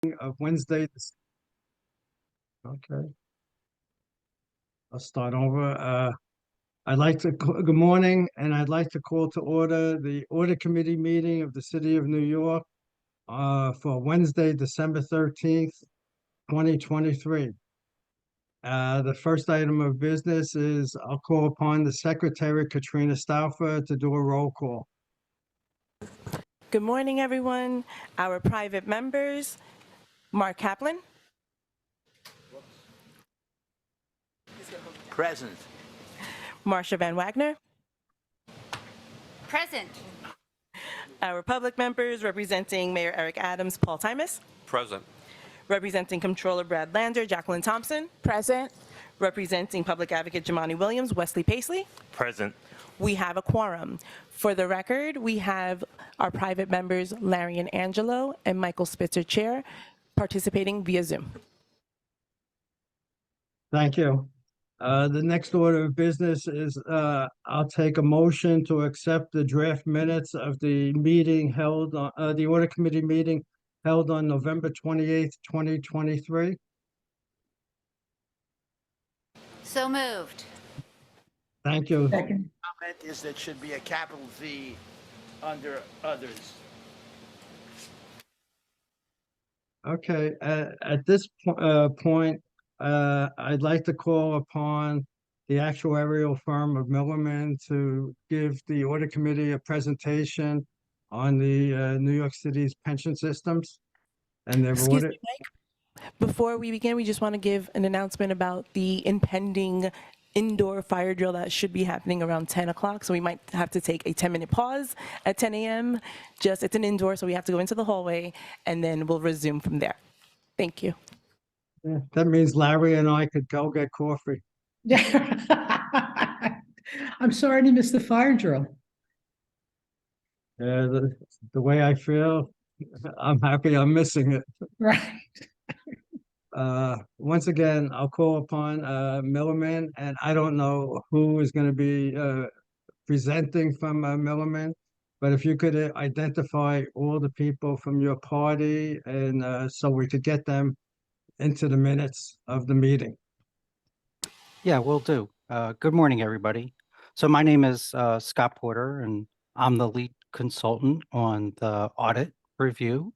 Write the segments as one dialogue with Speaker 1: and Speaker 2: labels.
Speaker 1: of Wednesday. Okay, I'll start over. Good morning, and I'd like to call to order the Audit Committee meeting of the City of New York for Wednesday, December 13th, 2023. The first item of business is I'll call upon the Secretary, Katrina Stauffer, to do a roll call.
Speaker 2: Good morning, everyone. Our private members, Mark Kaplan.
Speaker 3: Present.
Speaker 2: Marsha Van Wagner.
Speaker 4: Present.
Speaker 2: Our public members, representing Mayor Eric Adams, Paul Timus.
Speaker 5: Present.
Speaker 2: Representing Comptroller Brad Lander, Jacqueline Thompson.
Speaker 4: Present.
Speaker 2: Representing Public Advocate Jamani Williams, Wesley Paisley.
Speaker 5: Present.
Speaker 2: We have a quorum. For the record, we have our private members, Larry and Angelo, and Michael Spitzer, Chair, participating via Zoom.
Speaker 1: Thank you. The next order of business is I'll take a motion to accept the draft minutes of the meeting held on the Audit Committee meeting held on November 28th, 2023.
Speaker 4: So moved.
Speaker 1: Thank you.
Speaker 3: Comment is that should be a capital V under others.
Speaker 1: Okay, at this point, I'd like to call upon the actuarial firm of Milliman to give the Audit Committee a presentation on the New York City's pension systems and their
Speaker 2: Excuse
Speaker 1: audit.
Speaker 2: me, Mike. Before we begin, we just want to give an announcement about the impending indoor fire drill that should be happening around 10 o'clock. So we might have to take a 10-minute pause at 10 a.m. It's an indoor, so we have to go into the hallway, and then we'll resume from there. Thank you.
Speaker 1: Yeah, that means Larry and I could go get coffee.
Speaker 6: Yeah. I'm sorry to miss the fire drill.
Speaker 1: The way I feel, I'm happy I'm missing it.
Speaker 6: Right.
Speaker 1: Once again, I'll call upon Milliman, and I don't know who is going to be presenting from Milliman, but if you could identify all the people from your party, and so we could get them into the minutes of the meeting.
Speaker 7: Yeah, will do. Good morning, everybody. So my name is Scott Porter, and I'm the lead consultant on the audit review.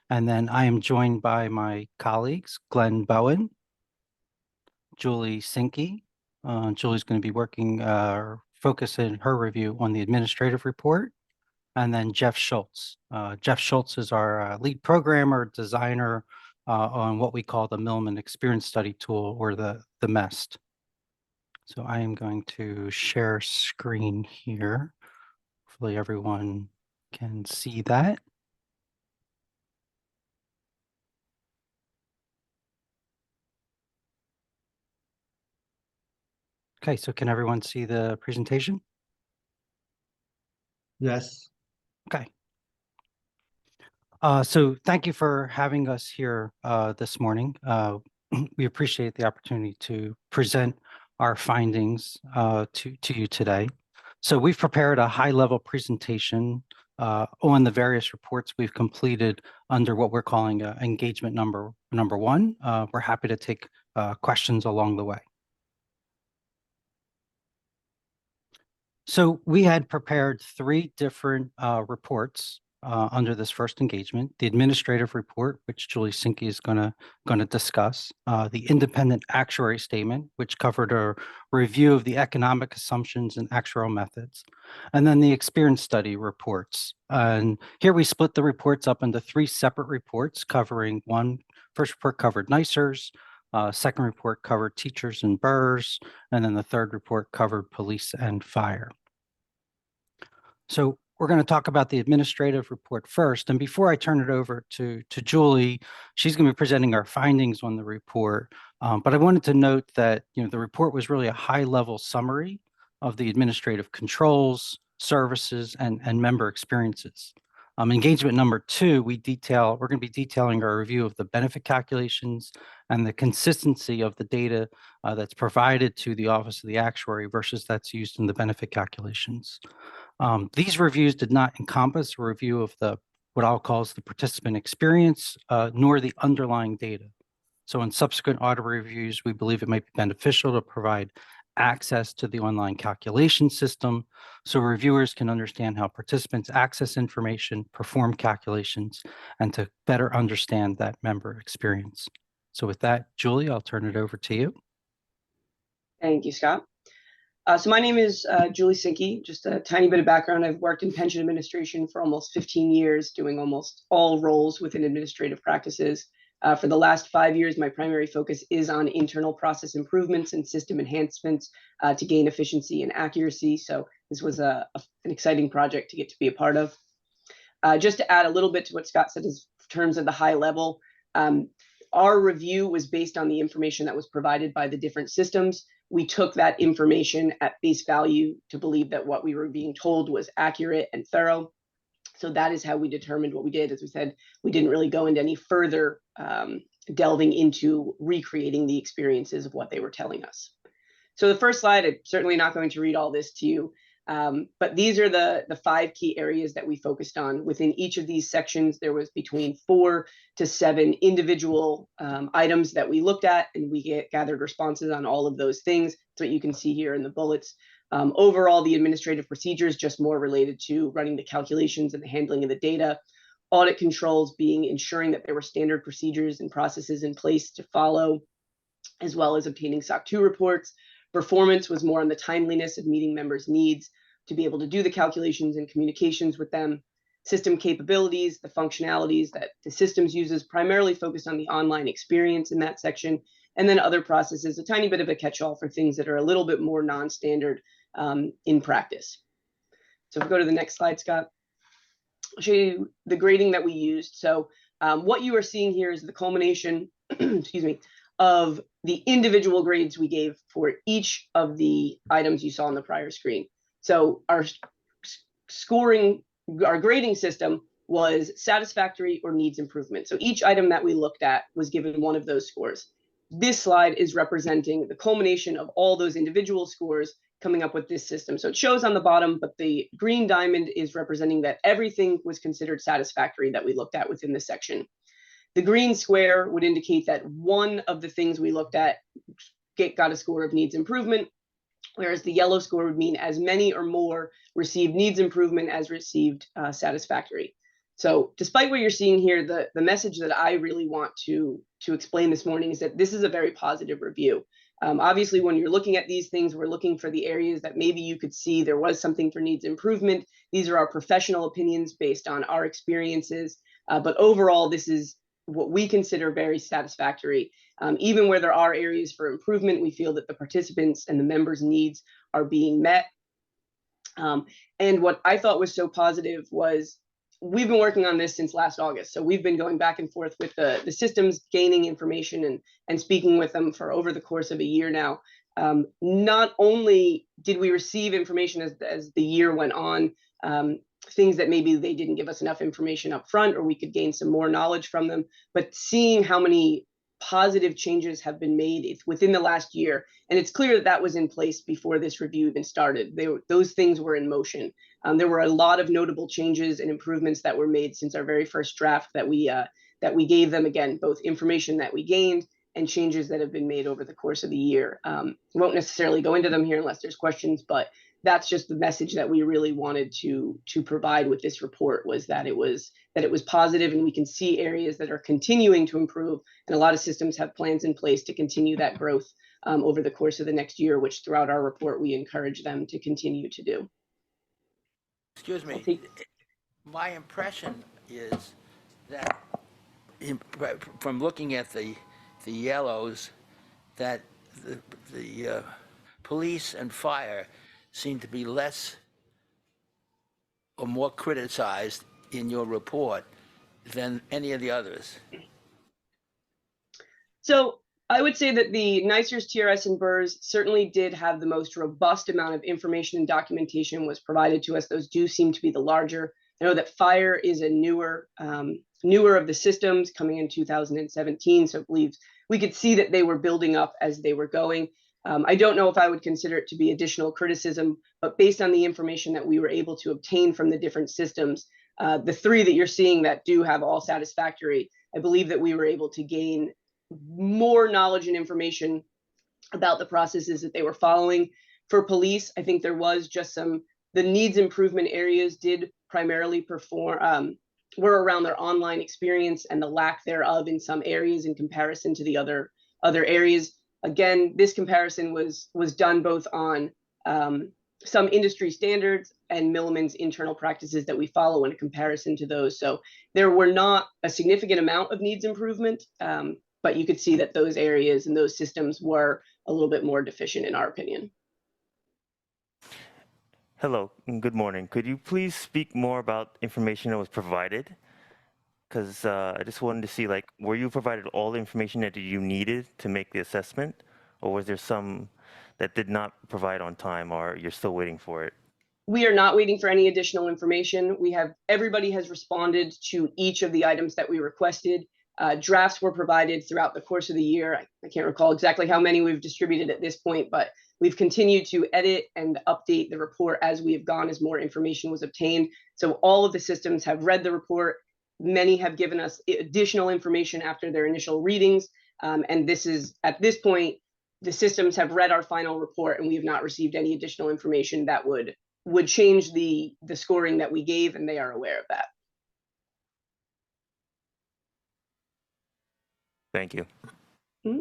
Speaker 7: And then I am joined by my colleagues, Glenn Bowen, Julie Sinke. Julie's going to be working, focusing her review on the administrative report. And then Jeff Schultz. Jeff Schultz is our lead programmer, designer on what we call the Milliman Experience Study Tool, or the MEST. So I am going to share screen here. Hopefully everyone can see that. Okay, so can everyone see the presentation?
Speaker 1: Yes.
Speaker 7: Okay. So thank you for having us here this morning. We appreciate the opportunity to present our findings to you today. So we've prepared a high-level presentation on the various reports we've completed under what we're calling engagement number one. We're happy to take questions along the way. So we had prepared 3 different reports under this first engagement: the administrative report, which Julie Sinke is going to discuss, the independent actuary statement, which covered a review of the economic assumptions and actuarial methods, and then the experience study reports. And here we split the reports up into 3 separate reports, covering first report covered NYSERS, second report covered teachers and BERS, and then the third report covered police and fire. So we're going to talk about the administrative report first. And before I turn it over to Julie, she's going to be presenting our findings on the report. But I wanted to note that the report was really a high-level summary of the administrative controls, services, and member experiences. Engagement number 2, we're going to be detailing our review of the benefit calculations and the consistency of the data that's provided to the Office of the Actuary versus that's used in the benefit calculations. These reviews did not encompass a review of the what I'll call the participant experience, nor the underlying data. So in subsequent audit reviews, we believe it might be beneficial to provide access to the online calculation system so reviewers can understand how participants access information, perform calculations, and to better understand that member experience. So with that, Julie, I'll turn it over to you.
Speaker 5: Thank you, Scott. So my name is Julie Sinke. Just a tiny bit of background. I've worked in pension administration for almost 15 years, doing almost all roles within administrative practices. For the last 5 years, my primary focus is on internal process improvements and system enhancements to gain efficiency and accuracy. So this was an exciting project to get to be a part of. Just to add a little bit to what Scott said in terms of the high level, our review was based on the information that was provided by the different systems. We took that information at face value to believe that what we were being told was accurate and thorough. So that is how we determined what we did. As we said, we didn't really go into any further delving into recreating the experiences of what they were telling us. So the first slide, I'm certainly not going to read all this to you, but these are the 5 key areas that we focused on. Within each of these sections, there was between 4 to 7 individual items that we looked at, and we gathered responses on all of those things. So you can see here in the bullets. Overall, the administrative procedures just more related to running the calculations and the handling of the data. Audit controls being ensuring that there were standard procedures and processes in place to follow, as well as obtaining SOC 2 reports. Performance was more on the timeliness of meeting members' needs to be able to do the calculations and communications with them. System capabilities, the functionalities that the systems uses, primarily focused on the online experience in that section, and then other processes, a tiny bit of a catch-all for things that are a little bit more non-standard in practice. So if we go to the next slide, Scott, I'll show you the grading that we used. So what you are seeing here is the culmination, excuse me, of the individual grades we gave for each of the items you saw on the prior screen. So our grading system was satisfactory or needs improvement. So each item that we looked at was given one of those scores. This slide is representing the culmination of all those individual scores coming up with this system. So it shows on the bottom, but the green diamond is representing that everything was considered satisfactory that we looked at within this section. The green square would indicate that one of the things we looked at got a score of needs improvement, whereas the yellow score would mean as many or more received needs improvement as received satisfactory. So despite what you're seeing here, the message that I really want to explain this morning is that this is a very positive review. Obviously, when you're looking at these things, we're looking for the areas that maybe you could see there was something for needs improvement. These are our professional opinions based on our experiences. But overall, this is what we consider very satisfactory. Even where there are areas for improvement, we feel that the participants and the members' needs are being met. And what I thought was so positive was we've been working on this since last August. So we've been going back and forth with the systems, gaining information and speaking with them for over the course of a year now. Not only did we receive information as the year went on, things that maybe they didn't give us enough information up front, or we could gain some more knowledge from them, but seeing how many positive changes have been made within the last year. And it's clear that was in place before this review even started. Those things were in motion. There were a lot of notable changes and improvements that were made since our very first draft that we gave them, again, both information that we gained and changes that have been made over the course of the year. We won't necessarily go into them here unless there's questions, but that's just the message that we really wanted to provide with this report, was that it was positive, and we can see areas that are continuing to improve, and a lot of systems have plans in place to continue that growth over the course of the next year, which throughout our report we encourage them to continue to do.
Speaker 3: Excuse me. My impression is that from looking at the yellows, that the police and fire seem to be less or more criticized in your report than any of the others.
Speaker 5: So I would say that the NYSERS, TRS, and BRRS certainly did have the most robust amount of information and documentation was provided to us. Those do seem to be the larger. I know that fire is a newer of the systems, coming in 2017. So I believe we could see that they were building up as they were going. I don't know if I would consider it to be additional criticism, but based on the information that we were able to obtain from the different systems, The three that you're seeing that do have all satisfactory, I believe that we were able to gain more knowledge and information about the processes that they were following. For police, I think there was just the needs improvement areas did primarily were around their online experience and the lack thereof in some areas in comparison to the other areas. Again, this comparison was done both on some industry standards and Milliman's internal practices that we follow in comparison to those. So there were not a significant amount of needs improvement, but you could see that those areas and those systems were a little bit more deficient in our opinion.
Speaker 8: Hello, and good morning. Could you please speak more about information that was provided? Because I just wanted to see, like, were you provided all the information that you needed to make the assessment? Or was there some that did not provide on time, or you're still waiting for it?
Speaker 5: We are not waiting for any additional information. Everybody has responded to each of the items that we requested. Drafts were provided throughout the course of the year. I can't recall exactly how many we've distributed at this point, but we've continued to edit and update the report as we have gone, as more information was obtained. So all of the systems have read the report. Many have given us additional information after their initial readings. And this is, at this point, the systems have read our final report, and we have not received any additional information that would change the scoring that we gave, and they are aware of that.
Speaker 8: Thank you.
Speaker 5: Mm-hmm.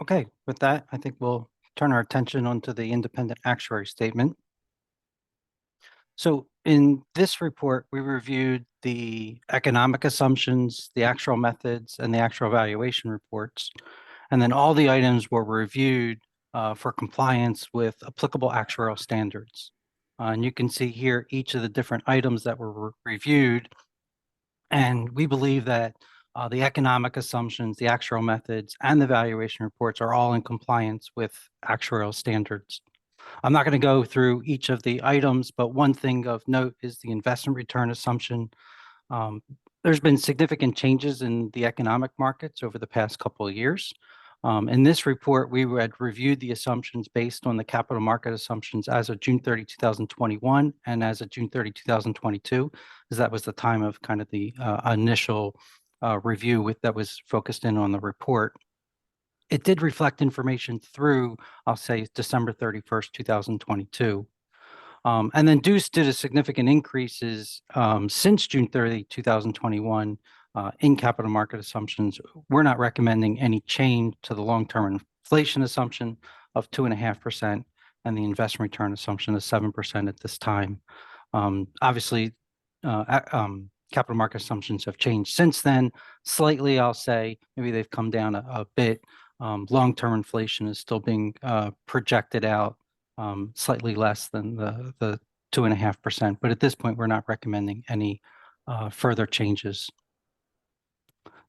Speaker 7: Okay, with that, I think we'll turn our attention onto the independent actuary statement. So in this report, we reviewed the economic assumptions, the actual methods, and the actual valuation reports. And then all the items were reviewed for compliance with applicable actuarial standards. And you can see here each of the different items that were reviewed. And we believe that the economic assumptions, the actuarial methods, and the valuation reports are all in compliance with actuarial standards. I'm not going to go through each of the items, but one thing of note is the investment return assumption. There's been significant changes in the economic markets over the past couple of years. In this report, we had reviewed the assumptions based on the capital market assumptions as of June 30, 2021, and as of June 30, 2022, because that was the time of kind of the initial review that was focused in on the report. It did reflect information through, I'll say, December 31st, 2022. And then due to the significant increases since June 30, 2021 in capital market assumptions, we're not recommending any change to the long-term inflation assumption of 2.5% and the investment return assumption of 7% at this time. Obviously, capital market assumptions have changed since then. Slightly, I'll say, maybe they've come down a bit. Long-term inflation is still being projected out slightly less than the 2.5%. But at this point, we're not recommending any further changes.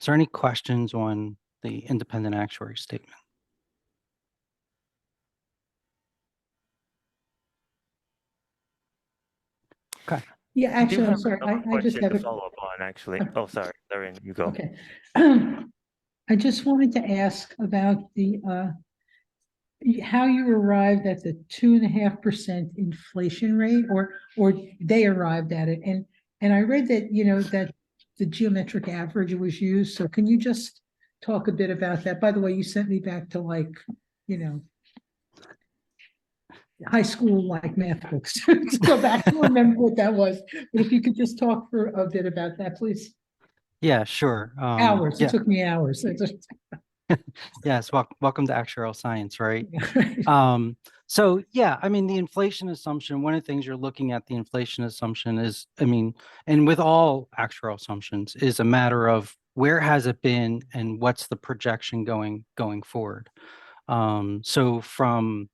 Speaker 7: Is there any questions on the independent actuary statement? Okay.
Speaker 6: Yeah,
Speaker 8: I do
Speaker 6: actually, I'm
Speaker 8: have
Speaker 6: sorry.
Speaker 8: another
Speaker 6: I just
Speaker 8: question
Speaker 6: have
Speaker 8: to
Speaker 6: a,
Speaker 8: follow up on, actually. Oh, sorry, Lorraine, you go.
Speaker 6: okay. I just wanted to ask about the, how you arrived at the 2.5% inflation rate, or they arrived at it. And I read that, that the geometric average was used. So can you just talk a bit about that? By the way, you sent me back to high school math books to go back and remember what that was. But if you could just talk for a bit about that, please.
Speaker 7: Yeah, sure.
Speaker 6: Hours.
Speaker 7: Yeah.
Speaker 6: It took me hours.
Speaker 7: Yes, welcome to actuarial science, right? So yeah, I mean, the inflation assumption, one of the things you're looking at the inflation assumption is, and with all actuarial assumptions, is a matter of where has it been and what's the projection going forward. So from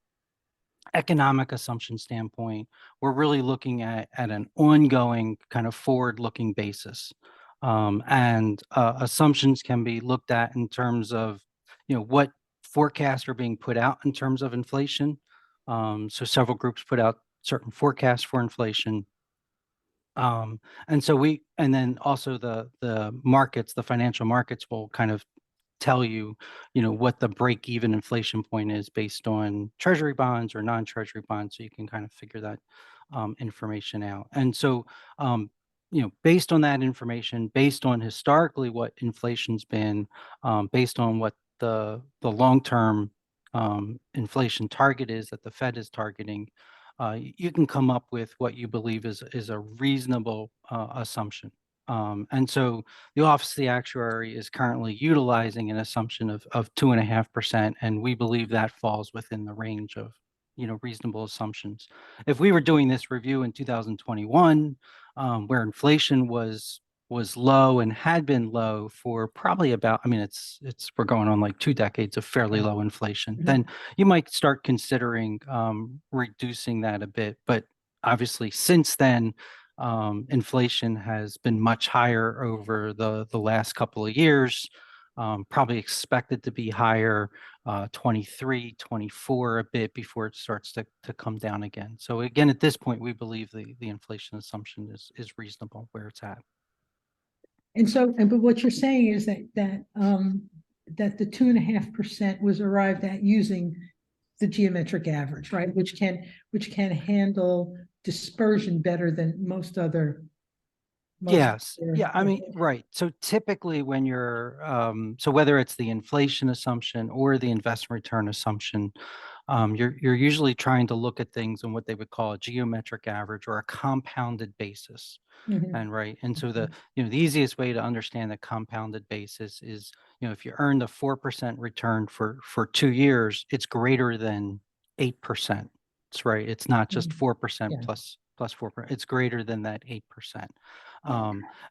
Speaker 7: economic assumption standpoint, we're really looking at an ongoing kind of forward-looking basis. And assumptions can be looked at in terms of, what forecasts are being put out in terms of inflation. So several groups put out certain forecasts for inflation. And then also the markets, the financial markets will kind of tell you, what the break-even inflation point is based on treasury bonds or non-treasury bonds, so you can kind of figure that information out. And so, based on that information, based on historically what inflation's been, based on what the long-term inflation target is that the Fed is targeting, you can come up with what you believe is a reasonable assumption. And so the Office of the Actuary is currently utilizing an assumption of 2.5%, and we believe that falls within the range of reasonable assumptions. If we were doing this review in 2021, where inflation was low and had been low for probably about, we're going on like 2 decades of fairly low inflation, then you might start considering reducing that a bit. But obviously since then, inflation has been much higher over the last couple of years, probably expected to be higher 23, 24 a bit before it starts to come down again. So again, at this point, we believe the inflation assumption is reasonable where it's at.
Speaker 6: And so, but what you're saying is that the 2.5% was arrived at using the geometric average, right? Which can handle dispersion better than most other.
Speaker 7: Yes. Yeah. Right. So typically when you're, so whether it's the inflation assumption or the investment return assumption, you're usually trying to look at things on what they would call a geometric average or a compounded basis. And right. And so the easiest way to understand the compounded basis is, if you earned a 4% return for 2 years, it's greater than 8%. That's right. It's not just 4% plus 4%. It's greater than that 8%.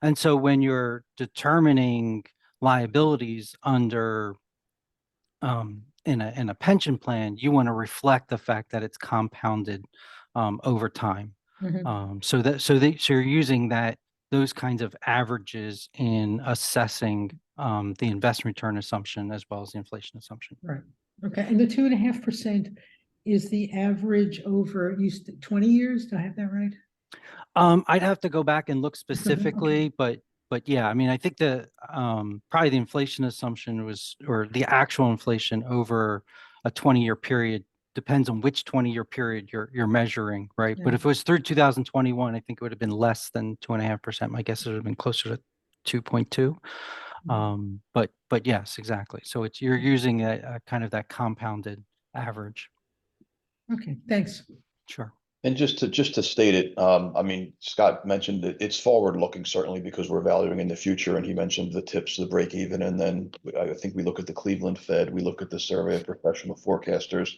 Speaker 7: And so when you're determining liabilities under in a pension plan, you want to reflect the fact that it's compounded over time. So you're using those kinds of averages in assessing the investment return assumption as well as the inflation assumption.
Speaker 6: Right. Okay. And the 2.5% is the average over 20 years. Do I have that right?
Speaker 7: I'd have to go back and look specifically, but yeah, I think the probably the inflation assumption was, or the actual inflation over a 20-year period, depends on which 20-year period you're measuring, right? But if it was through 2021, I think it would have been less than 2.5%. My guess is it would have been closer to 2.2. But yes, exactly. So you're using a kind of that compounded average.
Speaker 6: Okay, thanks.
Speaker 7: Sure.
Speaker 9: And just to state it, Scott mentioned that it's forward-looking, certainly, because we're valuing in the future, and he mentioned the tips, the break even, and then I think we look at the Cleveland Fed, we look at the survey of professional forecasters.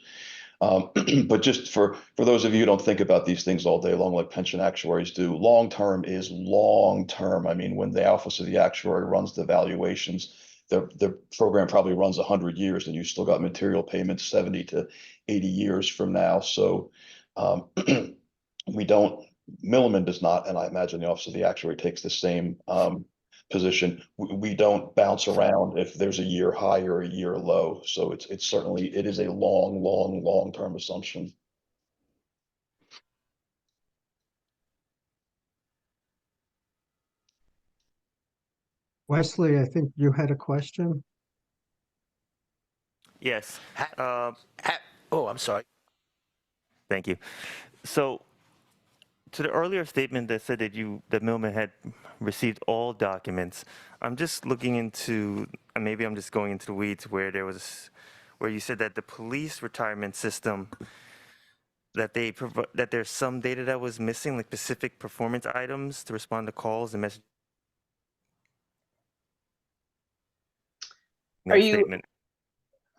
Speaker 9: But just for those of you who don't think about these things all day long like pension actuaries do, long-term is long-term. When the Office of the Actuary runs the valuations, the program probably runs 100 years, and you still got material payments 70 to 80 years from now. So Milliman does not, and I imagine the Office of the Actuary takes the same position. We don't bounce around if there's a year high or a year low. So it's certainly, it is a long-term assumption.
Speaker 1: Wesley, I think you had a question.
Speaker 8: Yes.
Speaker 3: Oh, I'm sorry.
Speaker 8: Thank you. So, to the earlier statement that said that Milliman had received all documents, I'm just looking into, and maybe I'm just going into the weeds, where you said that the police retirement system, that there's some data that was missing, like specific performance items to respond to calls and messages. Statement.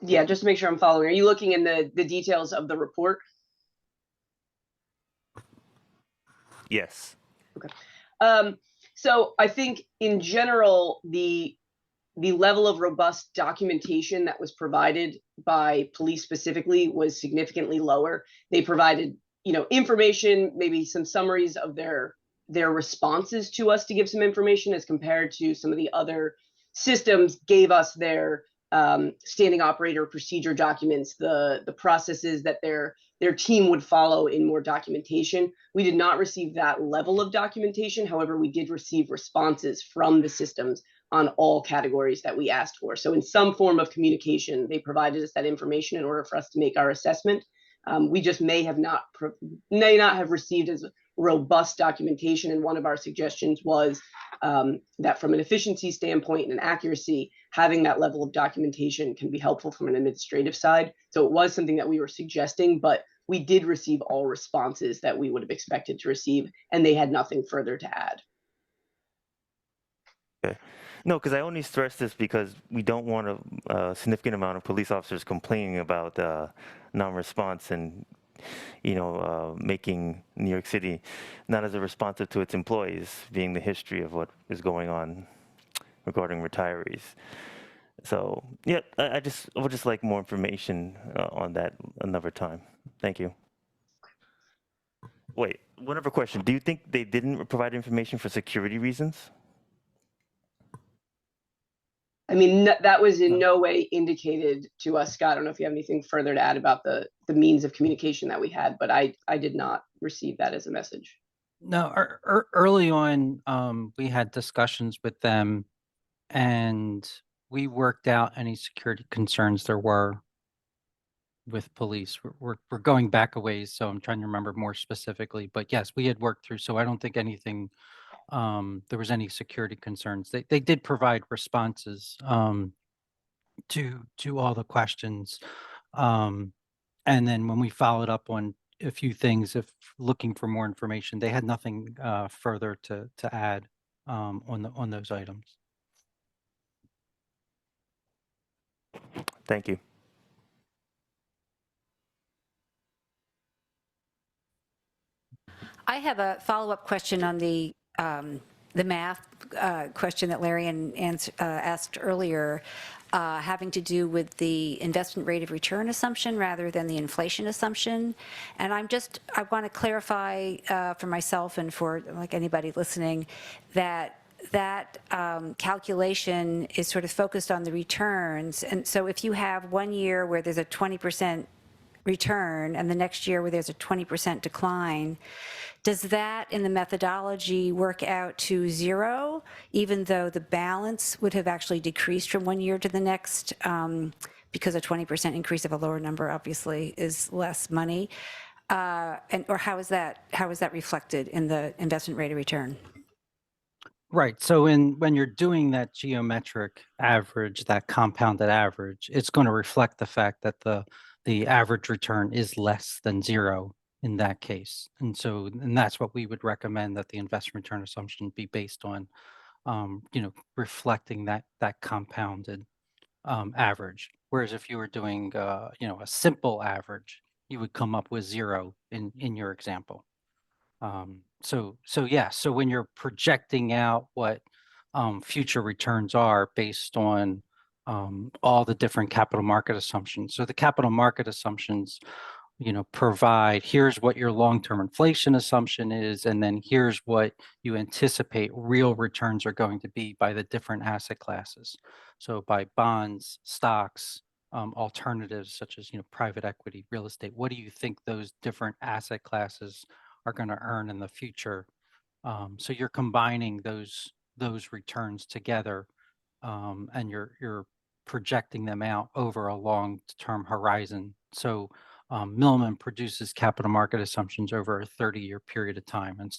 Speaker 5: Yeah, just to make sure I'm following. Are you looking in the details of the report?
Speaker 8: Yes.
Speaker 5: Okay. So I think in general, the level of robust documentation that was provided by police specifically was significantly lower. They provided, information, maybe some summaries of their responses to us to give some information, as compared to some of the other systems gave us their standing operator procedure documents, the processes that they're their team would follow in more documentation. We did not receive that level of documentation. However, we did receive responses from the systems on all categories that we asked for. So in some form of communication, they provided us that information in order for us to make our assessment. We just may not have received as robust documentation. And one of our suggestions was that from an efficiency standpoint and accuracy, having that level of documentation can be helpful from an administrative side. So it was something that we were suggesting, but we did receive all responses that we would have expected to receive, and they had nothing further to add.
Speaker 8: Okay. No, because I only stress this because we don't want a significant amount of police officers complaining about non-response and, making New York City not as responsive to its employees, being the history of what is going on regarding retirees. So, yeah, I would just like more information on that another time. Thank you. Wait, one other question. Do you think they didn't provide information for security reasons?
Speaker 5: I mean, that was in no way indicated to us, Scott. I don't know if you have anything further to add about the means of communication that we had, but I did not receive that as a message.
Speaker 7: No, early on, we had discussions with them, and we worked out any security concerns there were with police. We're going back a ways, so I'm trying to remember more specifically. But yes, we had worked through, so I don't think anything, there was any security concerns. They did provide responses to all the questions. And then when we followed up on a few things, if looking for more information, they had nothing further to add on those items.
Speaker 8: Thank you.
Speaker 4: I have a follow-up question on the math question that Larry asked earlier, having to do with the investment rate of return assumption rather than the inflation assumption. And I want to clarify for myself and for like anybody listening that calculation is sort of focused on the returns. And so if you have 1 year where there's a 20% return and the next year where there's a 20% decline, does that in the methodology work out to 0, even though the balance would have actually decreased from 1 year to the next, because a 20% increase of a lower number obviously is less money? Or how is that reflected in the investment rate of return?
Speaker 7: Right. So when you're doing that geometric average, that compounded average, it's going to reflect the fact that the average return is less than 0 in that case. And that's what we would recommend, that the investment return assumption be based on, reflecting that compounded average. Whereas if you were doing, a simple average, you would come up with 0 in your example. So when you're projecting out what future returns are based on all the different capital market assumptions. So the capital market assumptions, provide, here's what your long-term inflation assumption is, and then here's what you anticipate real returns are going to be by the different asset classes. So by bonds, stocks, alternatives such as, private equity, real estate. What do you think those different asset classes are going to earn in the future? So you're combining those returns together, and you're projecting them out over a long-term horizon. So Milliman produces capital market assumptions over a 30-year period of time, and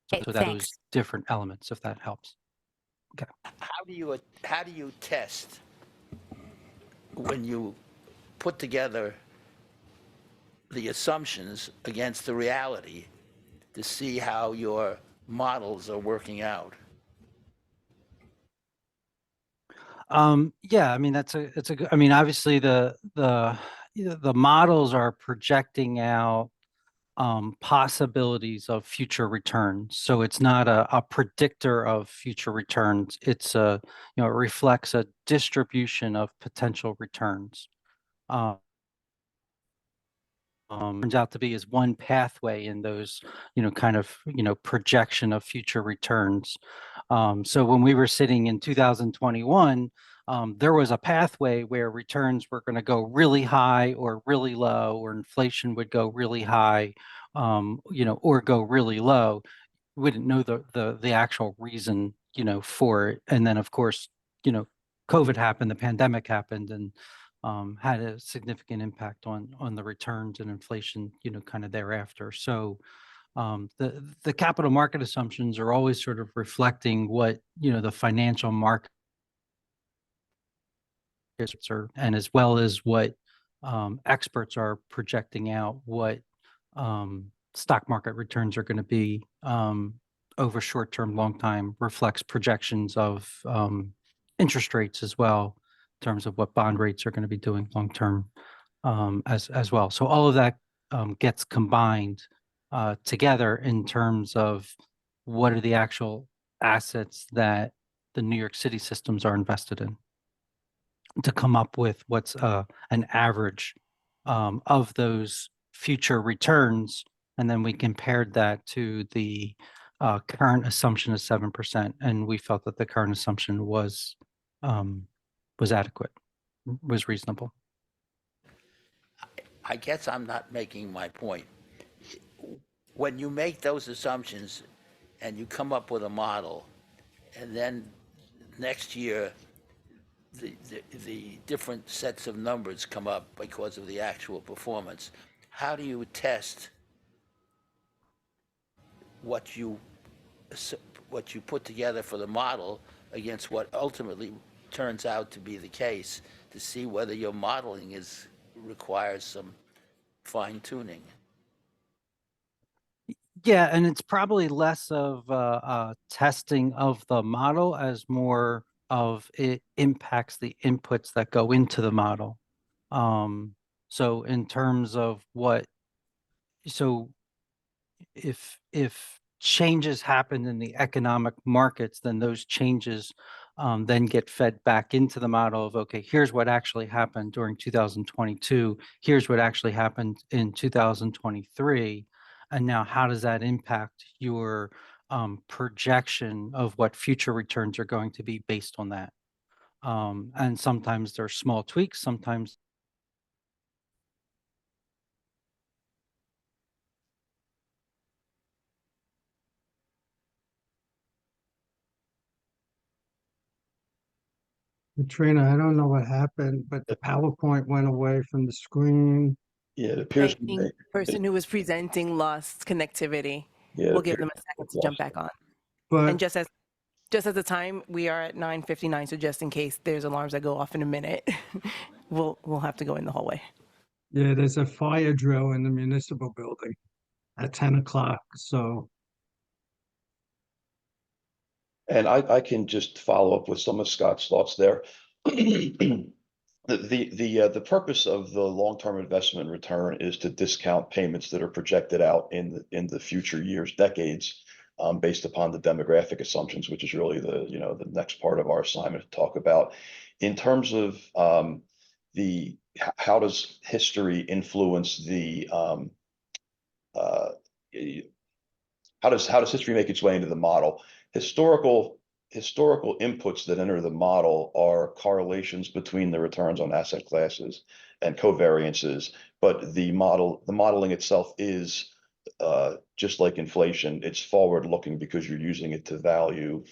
Speaker 7: so that
Speaker 4: Thanks.
Speaker 7: those different elements, if that helps. Okay.
Speaker 3: How do you test when you put together the assumptions against the reality to see how your models are working out?
Speaker 7: Yeah, I mean, it's a good, I mean, obviously the models are projecting out possibilities of future returns. So it's not a predictor of future returns. It's it reflects a distribution of potential returns. Turns out to be is one pathway in those, kind of, projection of future returns. So when we were sitting in 2021, there was a pathway where returns were going to go really high or really low, or inflation would go really high, or go really low. We didn't know the actual reason, for it. And then of course, COVID happened, the pandemic happened, and had a significant impact on the returns and inflation, kind of thereafter. So the capital market assumptions are always sort of reflecting what, the financial markets are, and as well as what experts are projecting out what stock market returns are going to be over short term, long time, reflects projections of interest rates as well, in terms of what bond rates are going to be doing long term as well. So all of that gets combined together in terms of what are the actual assets that the New York City systems are invested in, to come up with what's an average of those future returns. And then we compared that to the current assumption of 7%. And we felt that the current assumption was adequate, was reasonable.
Speaker 3: I guess I'm not making my point. When you make those assumptions and you come up with a model, and then next year the different sets of numbers come up because of the actual performance, how do you test what you put together for the model against what ultimately turns out to be the case, to see whether your modeling requires some fine tuning?
Speaker 7: Yeah, and it's probably less of testing of the model as more of it impacts the inputs that go into the model. So in terms of so if changes happen in the economic markets, then those changes then get fed back into the model of, okay, here's what actually happened during 2022. Here's what actually happened in 2023. And now how does that impact your projection of what future returns are going to be based on that? And sometimes there's small tweaks, sometimes
Speaker 1: Katrina, I don't know what happened, but the PowerPoint went away from the screen.
Speaker 9: Yeah, it
Speaker 2: I
Speaker 9: appears.
Speaker 2: think the person who was presenting lost connectivity.
Speaker 9: Yeah, it
Speaker 2: We'll give
Speaker 9: appears
Speaker 2: them a second to
Speaker 9: lost
Speaker 2: jump back on.
Speaker 1: But
Speaker 2: And just as the time, we are at 9:59, so just in case there's alarms that go off in a minute, we'll have to go in the hallway.
Speaker 1: yeah, there's a fire drill in the municipal building at 10 o'clock. So
Speaker 9: And I can just follow up with some of Scott's thoughts there. The purpose of the long-term investment return is to discount payments that are projected out in the future years, decades, based upon the demographic assumptions, which is really the next part of our assignment to talk about. In terms of how does history influence uh, how does history make its way into the model? Historical inputs that enter the model are correlations between the returns on asset classes and covariances, but the modeling itself is just like inflation. It's forward looking because you're using it to value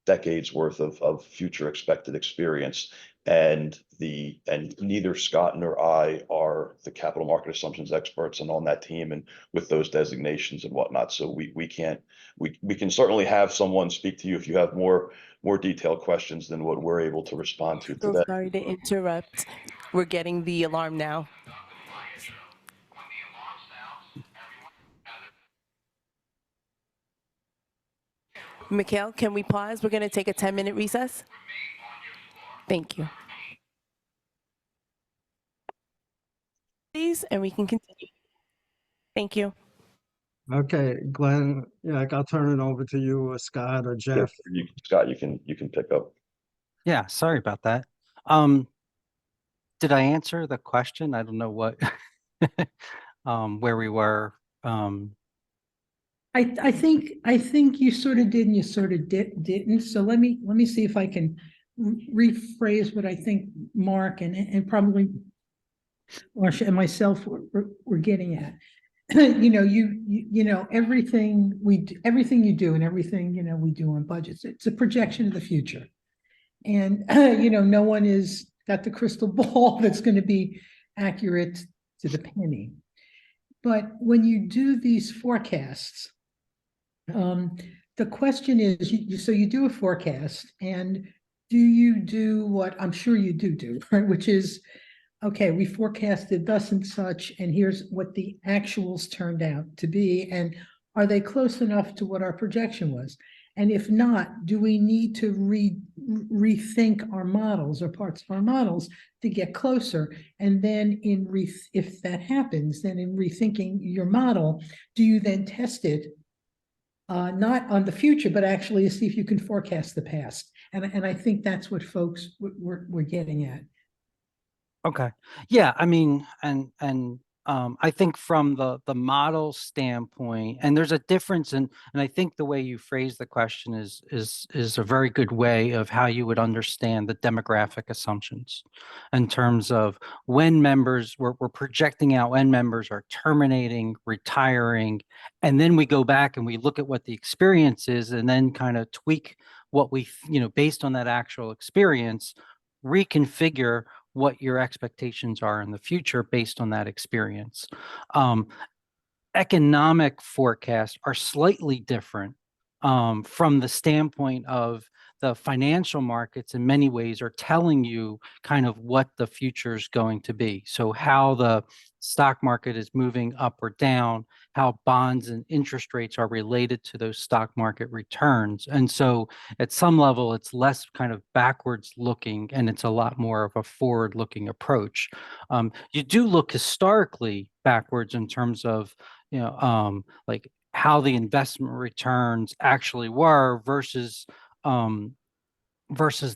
Speaker 9: decades worth of future expected experience. And neither Scott nor I are the capital market assumptions experts and on that team and with those designations and whatnot. So we can certainly have someone speak to you if you have more detailed questions than what we're able to respond to
Speaker 2: So
Speaker 9: today.
Speaker 2: sorry to interrupt. We're getting the alarm now. Mikhail, can we pause? We're going to take a 10-minute recess. Thank you. Please, and we can continue. Thank you.
Speaker 1: okay, Glenn, yeah, I'll turn it over to you or Scott or
Speaker 9: Yeah,
Speaker 1: Jeff.
Speaker 9: Scott, you can pick up.
Speaker 7: Yeah, sorry about that. Did I answer the question? I don't know what where we were.
Speaker 6: I think you sort of did and you sort of didn't. So let me see if I can rephrase what I think Mark and probably Marcia and myself were getting at. You know, everything everything you do and everything, you know, we do on budgets, it's a projection of the future. And, you know, no one is got the crystal ball that's going to be accurate to the penny. But when you do these forecasts, the question is, so you do a forecast, and do you do what I'm sure you do, right? Which is, okay, we forecasted thus and such, and here's what the actuals turned out to be, and are they close enough to what our projection was? And if not, do we need to rethink our models or parts of our models to get closer? And then if that happens, then in rethinking your model, do you then test it not on the future, but actually to see if you can forecast the past? And I think that's what folks were getting at.
Speaker 7: Okay. Yeah, I mean, I think from the model standpoint, and there's a difference in, and I think the way you phrase the question is a very good way of how you would understand the demographic assumptions in terms of when members, we're projecting out when members are terminating, retiring, and then we go back and we look at what the experience is and then kind of tweak what we, you know, based on that actual experience, reconfigure what your expectations are in the future based on that experience. Economic forecasts are slightly different from the standpoint of the financial markets in many ways are telling you kind of what the future is going to be. So how the stock market is moving up or down, how bonds and interest rates are related to those stock market returns. And so at some level, it's less kind of backwards looking and it's a lot more of a forward looking approach. You do look historically backwards in terms of, you know, like how the investment returns actually were versus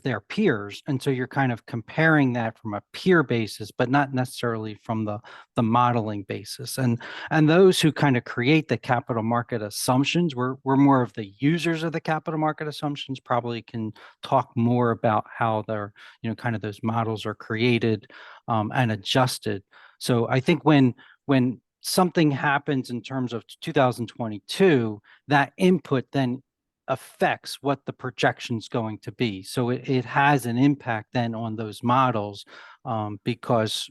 Speaker 7: their peers. And so you're kind of comparing that from a peer basis, but not necessarily from the modeling basis. And those who kind of create the capital market assumptions, we're more of the users of the capital market assumptions, probably can talk more about how they're, you know, kind of those models are created and adjusted. So I think when something happens in terms of 2022, that input then affects what the projection's going to be. So it has an impact then on those models because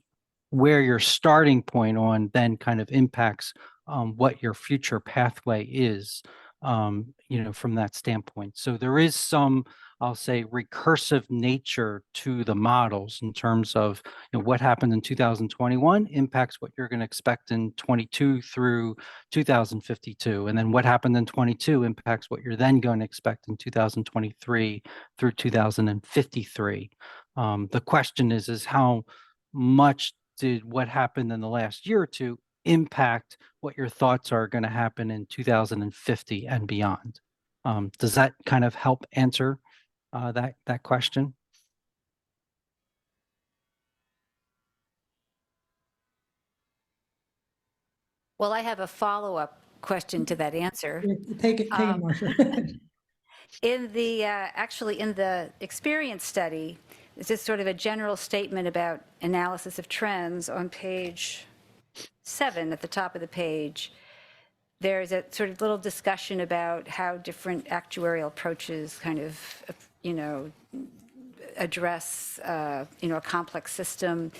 Speaker 7: where your starting point on then kind of impacts what your future pathway is, you know, from that standpoint. So there is some, I'll say, recursive nature to the models in terms of, you know, what happened in 2021 impacts what you're going to expect in 22 through 2052. And then what happened in 22 impacts what you're then going to expect in 2023 through 2053. The question is how much did what happened in the last year or two impact what your thoughts are going to happen in 2050 and beyond? Does that kind of help answer that question?
Speaker 4: Well, I have a follow-up question to that answer.
Speaker 6: Take it, Marcia.
Speaker 4: In the, actually in the experience study, it's just sort of a general statement about analysis of trends on page 7 at the top of the page. There's a sort of little discussion about how different actuarial approaches kind of, you know, address, you know, a complex system.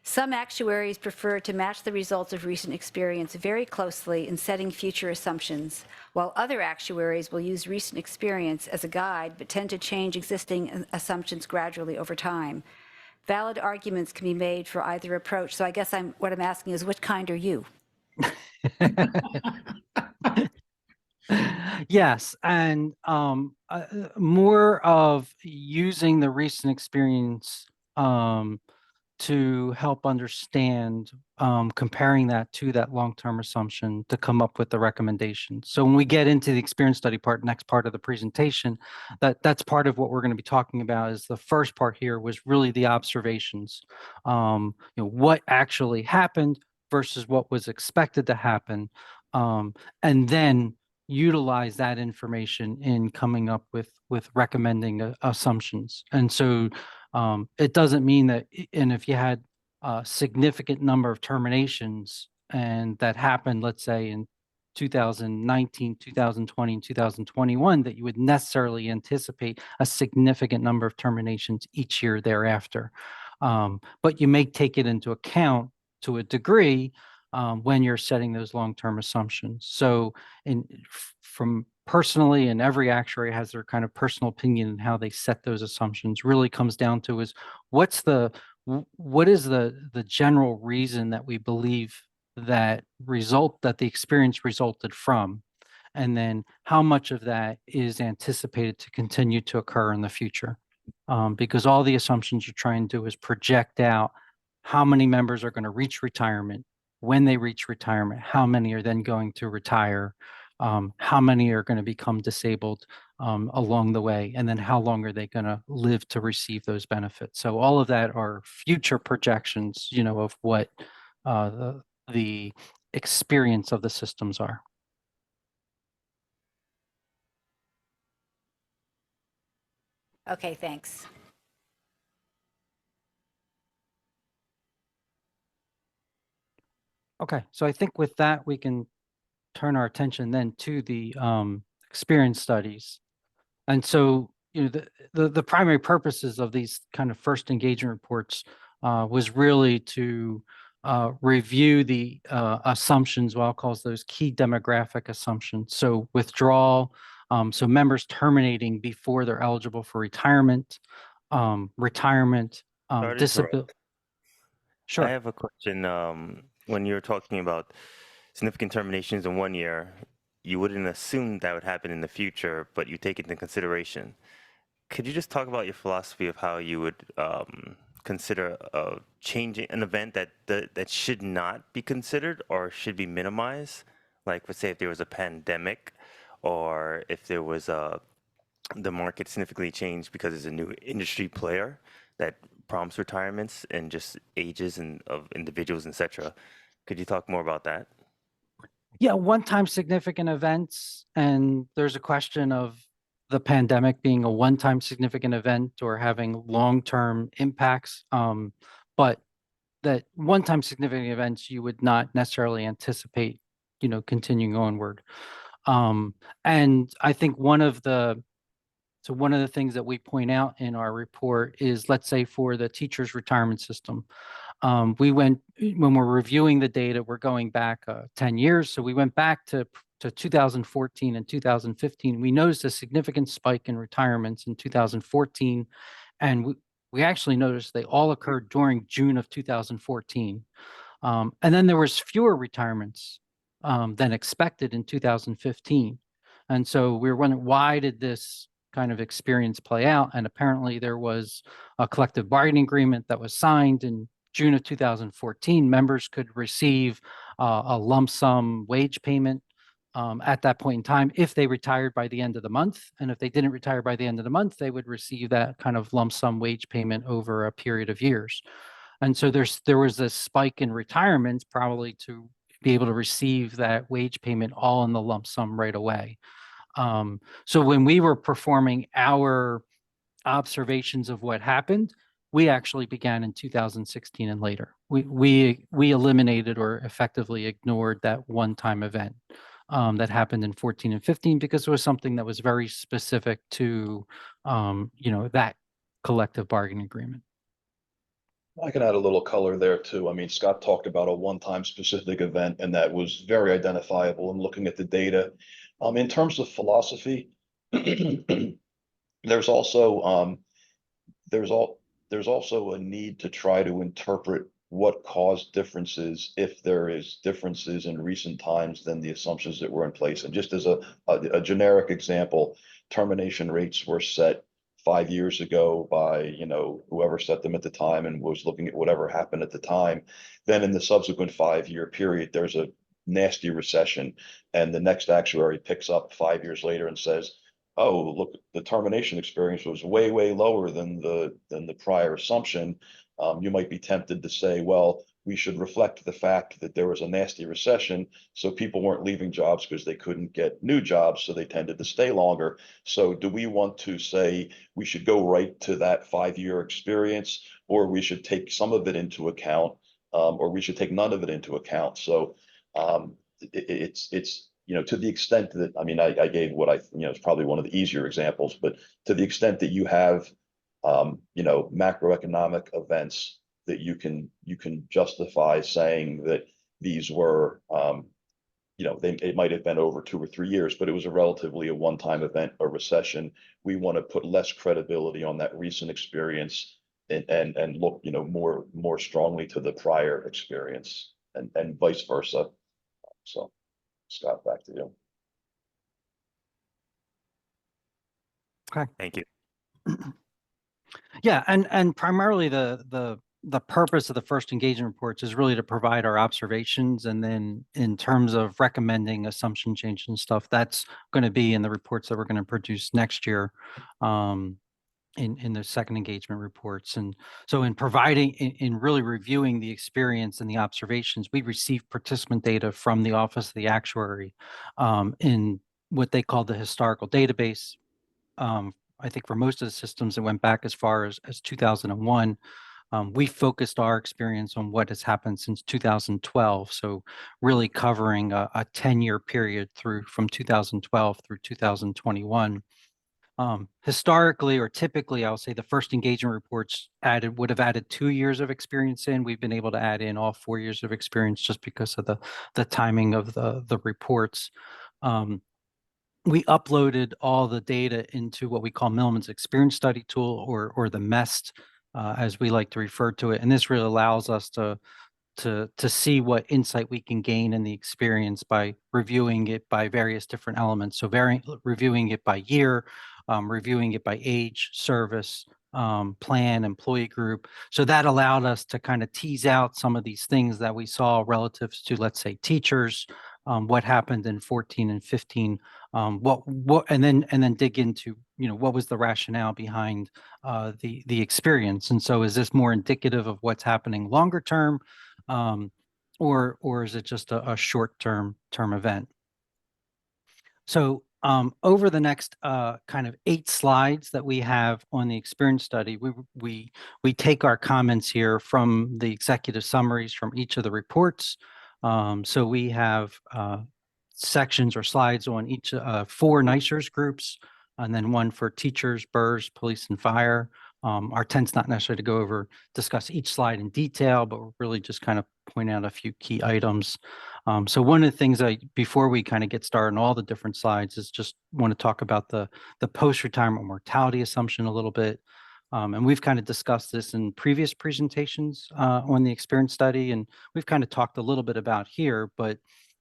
Speaker 4: Some actuaries prefer to match the results of recent experience very closely in setting future assumptions, while other actuaries will use recent experience as a guide but tend to change existing assumptions gradually over time. Valid arguments can be made for either approach. So I guess what I'm asking is, which kind are you?
Speaker 7: Yes, and more of using the recent experience to help understand, comparing that to that long-term assumption to come up with the recommendation. So when we get into the experience study part, next part of the presentation, that's part of what we're going to be talking about. Is the first part here was really the observations, you know, what actually happened versus what was expected to happen. and then utilize that information in coming up with recommending assumptions. And so it doesn't mean that, and if you had a significant number of terminations and that happened, let's say in 2019, 2020, and 2021, that you would necessarily anticipate a significant number of terminations each year thereafter. But you may take it into account to a degree when you're setting those long-term assumptions. So from personally, and every actuary has their kind of personal opinion in how they set those assumptions, really comes down to is what is the general reason that we believe that the experience resulted from, and then how much of that is anticipated to continue to occur in the future. Because all the assumptions you're trying to do is project out how many members are going to reach retirement, when they reach retirement, how many are then going to retire, how many are going to become disabled along the way, and then how long are they going to live to receive those benefits. So all of that are future projections, of what the experience of the systems are.
Speaker 4: Okay, thanks.
Speaker 7: Okay, so I think with that, we can turn our attention then to the experience studies. And so, the primary purposes of these kind of first engagement reports was really to review the assumptions, what I'll call those key demographic assumptions. So withdrawal, so members terminating before they're eligible for retirement, retirement,
Speaker 8: Sorry to
Speaker 7: disability.
Speaker 8: interrupt.
Speaker 7: Sure.
Speaker 8: I have a question. When you're talking about significant terminations in 1 year, you wouldn't assume that would happen in the future, but you take it into consideration. Could you just talk about your philosophy of how you would consider changing an event that should not be considered or should be minimized? Like, let's say if there was a pandemic, or if there was the market significantly changed because there's a new industry player that prompts retirements and just ages of individuals, etc. Could you talk more about that?
Speaker 7: Yeah, one-time significant events, and there's a question of the pandemic being a one-time significant event or having long-term impacts. But that one-time significant events, you would not necessarily anticipate, continuing onward. And I think one of the things that we point out in our report is, let's say for the teachers' retirement system, when we're reviewing the data, we're going back 10 years. So we went back to 2014 and 2015. We noticed a significant spike in retirements in 2014. And we actually noticed they all occurred during June of 2014. And then there was fewer retirements than expected in 2015. And so we were wondering, why did this kind of experience play out? And apparently there was a collective bargaining agreement that was signed in June of 2014. Members could receive a lump sum wage payment at that point in time if they retired by the end of the month. And if they didn't retire by the end of the month, they would receive that kind of lump sum wage payment over a period of years. And so there was a spike in retirements, probably to be able to receive that wage payment all in the lump sum right away. So when we were performing our observations of what happened, we actually began in 2016 and later. We eliminated or effectively ignored that one-time event that happened in 14 and 15 because it was something that was very specific to that collective bargaining agreement.
Speaker 9: I can add a little color there too. I mean, Scott talked about a one-time specific event, and that was very identifiable in looking at the data. In terms of philosophy, there's also there's also a need to try to interpret what caused differences, if there is differences in recent times than the assumptions that were in place. And just as a generic example, termination rates were set 5 years ago by whoever set them at the time and was looking at whatever happened at the time. Then in the subsequent 5-year period, there's a nasty recession, and the next actuary picks up 5 years later and says, oh, look, the termination experience was way lower than the prior assumption. You might be tempted to say, well, we should reflect the fact that there was a nasty recession, so people weren't leaving jobs because they couldn't get new jobs, so they tended to stay longer. So do we want to say we should go right to that 5-year experience, or we should take some of it into account, or we should take none of it into account? So it's to the extent that, I mean, I gave what it's probably one of the easier examples, but to the extent that you have macroeconomic events that you can justify saying that these were it might have been over 2 or 3 years, but it was a one-time event, a recession. We want to put less credibility on that recent experience and look more strongly to the prior experience and vice versa. So Scott, back to you.
Speaker 7: Okay.
Speaker 8: Thank you.
Speaker 7: Yeah, and primarily the purpose of the first engagement reports is really to provide our observations, and then in terms of recommending assumption change and stuff, that's going to be in the reports that we're going to produce next year, in the second engagement reports. And so in providing, in really reviewing the experience and the observations, we receive participant data from the Office of the Actuary, in what they call the historical database. I think for most of the systems, it went back as far as 2001. We focused our experience on what has happened since 2012. So really covering a 10-year period from 2012 through 2021. Historically, or typically, I'll say the first engagement reports would have added 2 years of experience in. We've been able to add in all 4 years of experience just because of the timing of the reports. We uploaded all the data into what we call Milliman's Experience Study Tool, or the MEST, as we like to refer to it. And this really allows us to see what insight we can gain in the experience by reviewing it by various different elements. So reviewing it by year, reviewing it by age, service, plan, employee group. So that allowed us to kind of tease out some of these things that we saw relative to, let's say, teachers, what happened in 14 and 15, and then dig into, what was the rationale behind the experience. And so is this more indicative of what's happening longer term, or is it just a short-term event? So over the next kind of 8 slides that we have on the experience study, we take our comments here from the executive summaries from each of the reports. So we have sections or slides on each 4 NICERS groups, and then 1 for teachers, BERS, police, and fire. Our intent's not necessarily to discuss each slide in detail, but we're really just kind of point out a few key items. So one of the things before we kind of get started on all the different slides, is just want to talk about the post-retirement mortality assumption a little bit. And we've kind of discussed this in previous presentations on the experience study, and we've kind of talked a little bit about here, but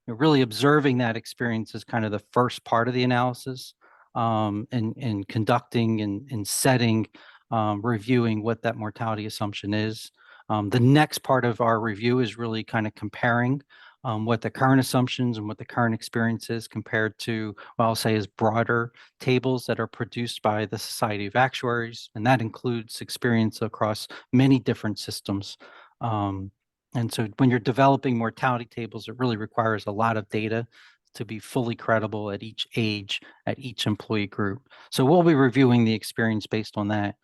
Speaker 7: really observing that experience is kind of the first part of the analysis, and conducting and setting, reviewing what that mortality assumption is. The next part of our review is really kind of comparing what the current assumptions and what the current experience is compared to what I'll say is broader tables that are produced by the Society of Actuaries, and that includes experience across many different systems. And so when you're developing mortality tables, it really requires a lot of data to be fully credible at each age, at each employee group. So we'll be reviewing the experience based on that.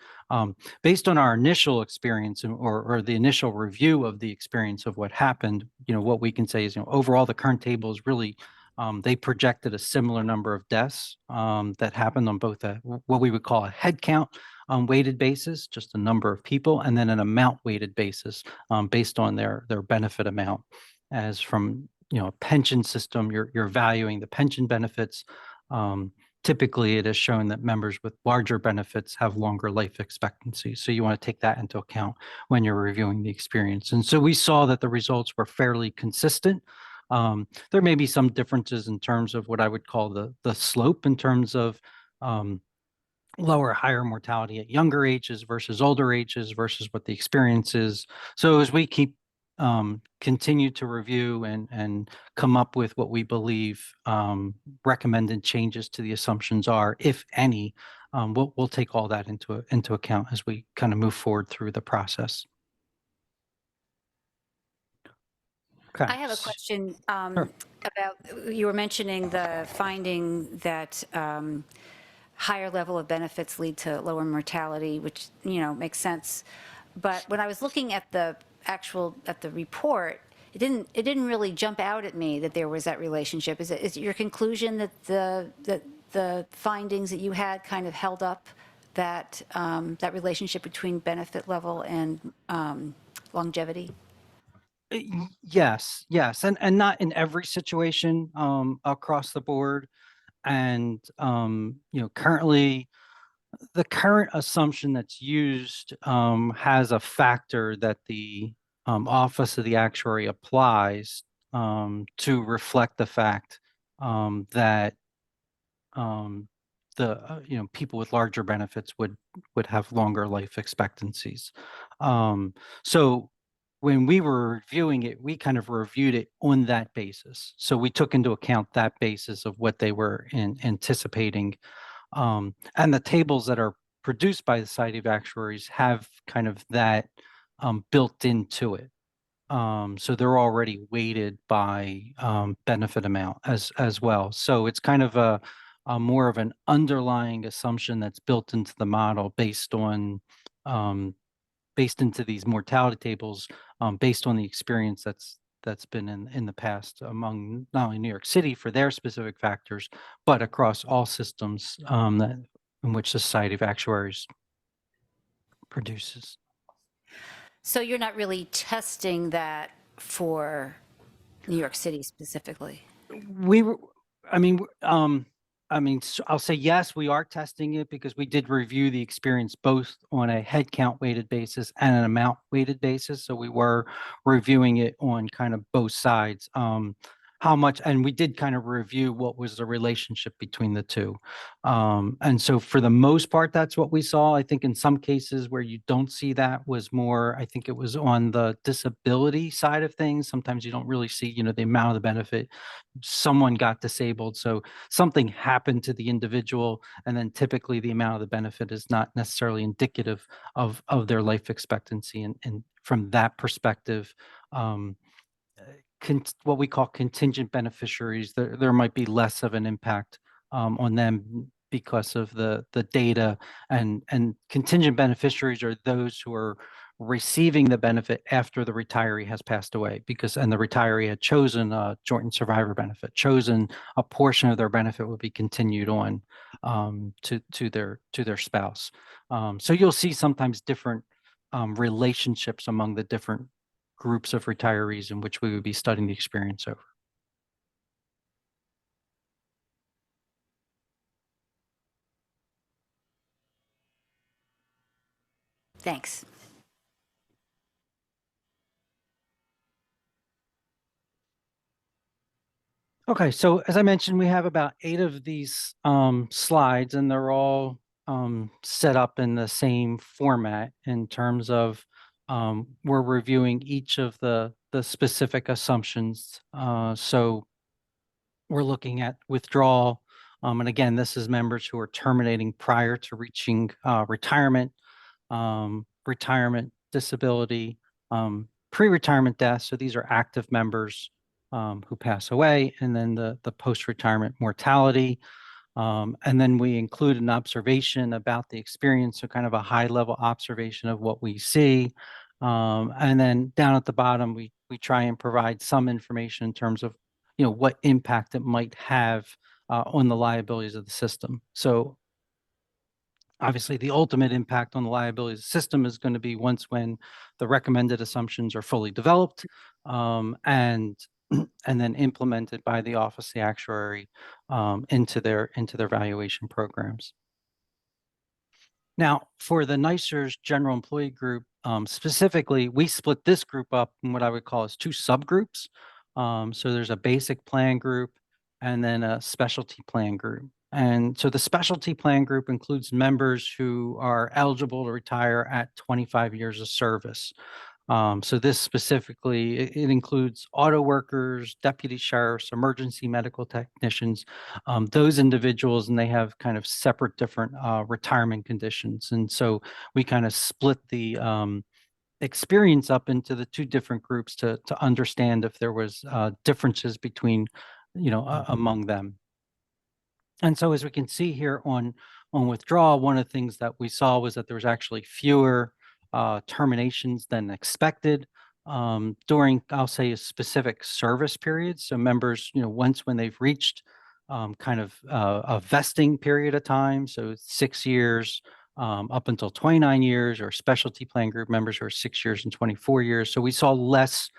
Speaker 7: Based on our initial experience, or the initial review of the experience of what happened, what we can say is, overall, the current table is really, they projected a similar number of deaths that happened on both what we would call a head count weighted basis, just a number of people, and then an amount weighted basis based on their benefit amount. As from a pension system, you're valuing the pension benefits. Typically, it has shown that members with larger benefits have longer life expectancy. So you want to take that into account when you're reviewing the experience. And so we saw that the results were fairly consistent. There may be some differences in terms of what I would call the slope, in terms of lower, higher mortality at younger ages versus older ages versus what the experience is. So as we continue to review and come up with what we believe recommended changes to the assumptions are, if any, we'll take all that into account as we kind of move forward through the process. Okay.
Speaker 4: I have a question
Speaker 7: Sure.
Speaker 4: about, you were mentioning the finding that higher level of benefits lead to lower mortality, which, makes sense. But when I was looking at the report, it didn't really jump out at me that there was that relationship. Is it your conclusion that the findings that you had kind of held up that, that relationship between benefit level and longevity?
Speaker 7: Yes, yes, and not in every situation across the board. And currently, the current assumption that's used has a factor that the Office of the Actuary applies to reflect the fact that people with larger benefits would have longer life expectancies. So when we were reviewing it, we kind of reviewed it on that basis. So we took into account that basis of what they were anticipating. And the tables that are produced by the Society of Actuaries have kind of that built into it. So they're already weighted by benefit amount as well. So it's kind of a more of an underlying assumption that's built into the model based on based into these mortality tables, based on the experience that's been in the past among not only New York City for their specific factors, but across all systems in which the Society of Actuaries produces.
Speaker 4: So you're not really testing that for New York City specifically?
Speaker 7: We were, I mean, I'll say yes, we are testing it because we did review the experience both on a head count weighted basis and an amount weighted basis. So we were reviewing it on kind of both sides. How much, and we did kind of review what was the relationship between the two. And so for the most part, that's what we saw. I think in some cases where you don't see that was more, I think it was on the disability side of things. Sometimes you don't really see, the amount of the benefit. Someone got disabled, so something happened to the individual, and then typically the amount of the benefit is not necessarily indicative of their life expectancy. And from that perspective, what we call contingent beneficiaries, there might be less of an impact on them because of the data. And contingent beneficiaries are those who are receiving the benefit after the retiree has passed away, and the retiree had chosen a joint survivor benefit, chosen a portion of their benefit would be continued on to their spouse. So you'll see sometimes different relationships among the different groups of retirees in which we would be studying the experience over.
Speaker 4: Thanks.
Speaker 7: Okay, so as I mentioned, we have about 8 of these slides, and they're all set up in the same format in terms of we're reviewing each of the specific assumptions. So we're looking at withdrawal. And again, this is members who are terminating prior to reaching retirement, retirement disability, pre-retirement death. So these are active members who pass away, and then the post-retirement mortality. And then we include an observation about the experience, so kind of a high-level observation of what we see. And then down at the bottom, we try and provide some information in terms of what impact it might have on the liabilities of the system. So obviously, the ultimate impact on the liabilities system is going to be when the recommended assumptions are fully developed and then implemented by the Office of the Actuary into their valuation programs. Now, for the NYSERS general employee group, specifically, we split this group up in what I would call as 2 subgroups. So there's a basic plan group and then a specialty plan group. And so the specialty plan group includes members who are eligible to retire at 25 years of service. So this specifically, it includes auto workers, deputy sheriffs, emergency medical technicians, those individuals, and they have kind of separate different retirement conditions. And so we kind of split the experience up into the two different groups to understand if there was differences between, among them. And so as we can see here on withdrawal, one of the things that we saw was that there was actually fewer terminations than expected during, I'll say, a specific service periods. So members, once when they've reached kind of a vesting period of time, so 6 years up until 29 years, or specialty plan group members who are 6 years and 24 years. So we saw less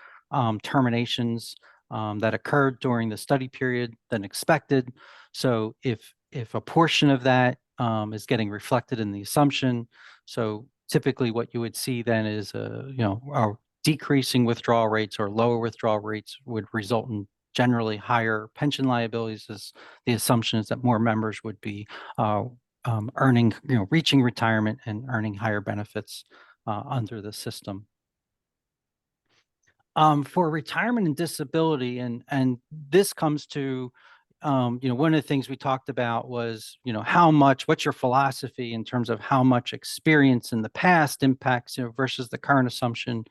Speaker 7: terminations that occurred during the study period than expected. So if a portion of that is getting reflected in the assumption, so typically what you would see then is our decreasing withdrawal rates or lower withdrawal rates would result in generally higher pension liabilities, as the assumption is that more members would be earning, reaching retirement and earning higher benefits under the system. For retirement and disability, and this comes to, one of the things we talked about was, what's your philosophy in terms of how much experience in the past impacts, versus the current assumption.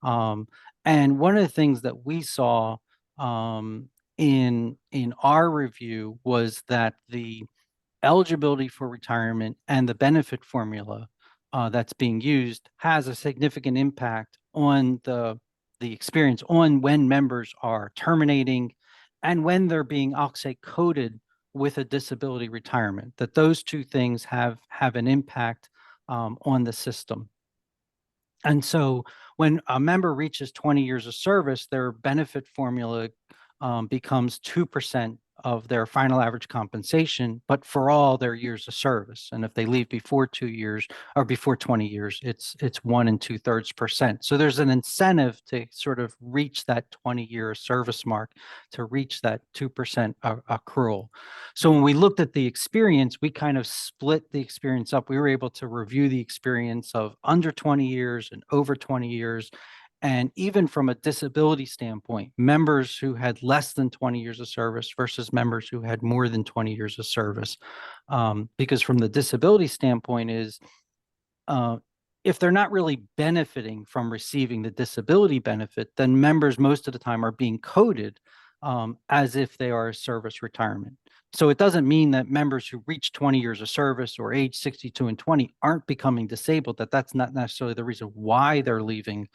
Speaker 7: And one of the things that we saw in our review was that the eligibility for retirement and the benefit formula that's being used has a significant impact on the experience on when members are terminating and when they're being, I'll say, coded with a disability retirement, that those two things have an impact on the system. And so when a member reaches 20 years of service, their benefit formula becomes 2% of their final average compensation, but for all their years of service. And if they leave before 2 years or before 20 years, it's 1 2/3%. So there's an incentive to sort of reach that 20-year service mark, to reach that 2% accrual. So when we looked at the experience, we kind of split the experience up. We were able to review the experience of under 20 years and over 20 years. And even from a disability standpoint, members who had less than 20 years of service versus members who had more than 20 years of service. Because from the disability standpoint is, if they're not really benefiting from receiving the disability benefit, then members most of the time are being coded as if they are a service retirement. So it doesn't mean that members who reach 20 years of service or age 62 and 20 aren't becoming disabled, that's not necessarily the reason why they're leaving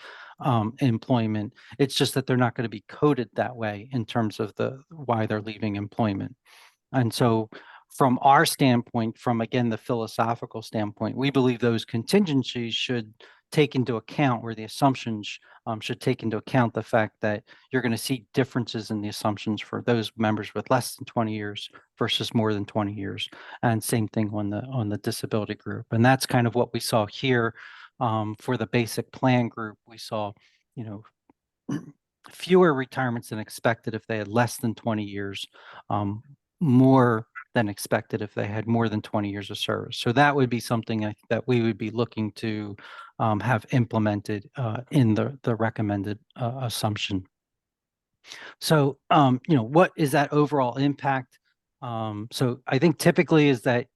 Speaker 7: employment. It's just that they're not going to be coded that way in terms of why they're leaving employment. And so from our standpoint, from, again, the philosophical standpoint, we believe those contingencies should take into account, where the assumptions should take into account the fact that you're going to see differences in the assumptions for those members with less than 20 years versus more than 20 years. And same thing on the disability group. And that's kind of what we saw here for the basic plan group. We saw, fewer retirements than expected if they had less than 20 years, more than expected if they had more than 20 years of service. So that would be something that we would be looking to have implemented in the recommended assumption. So, what is that overall impact? So I think typically is that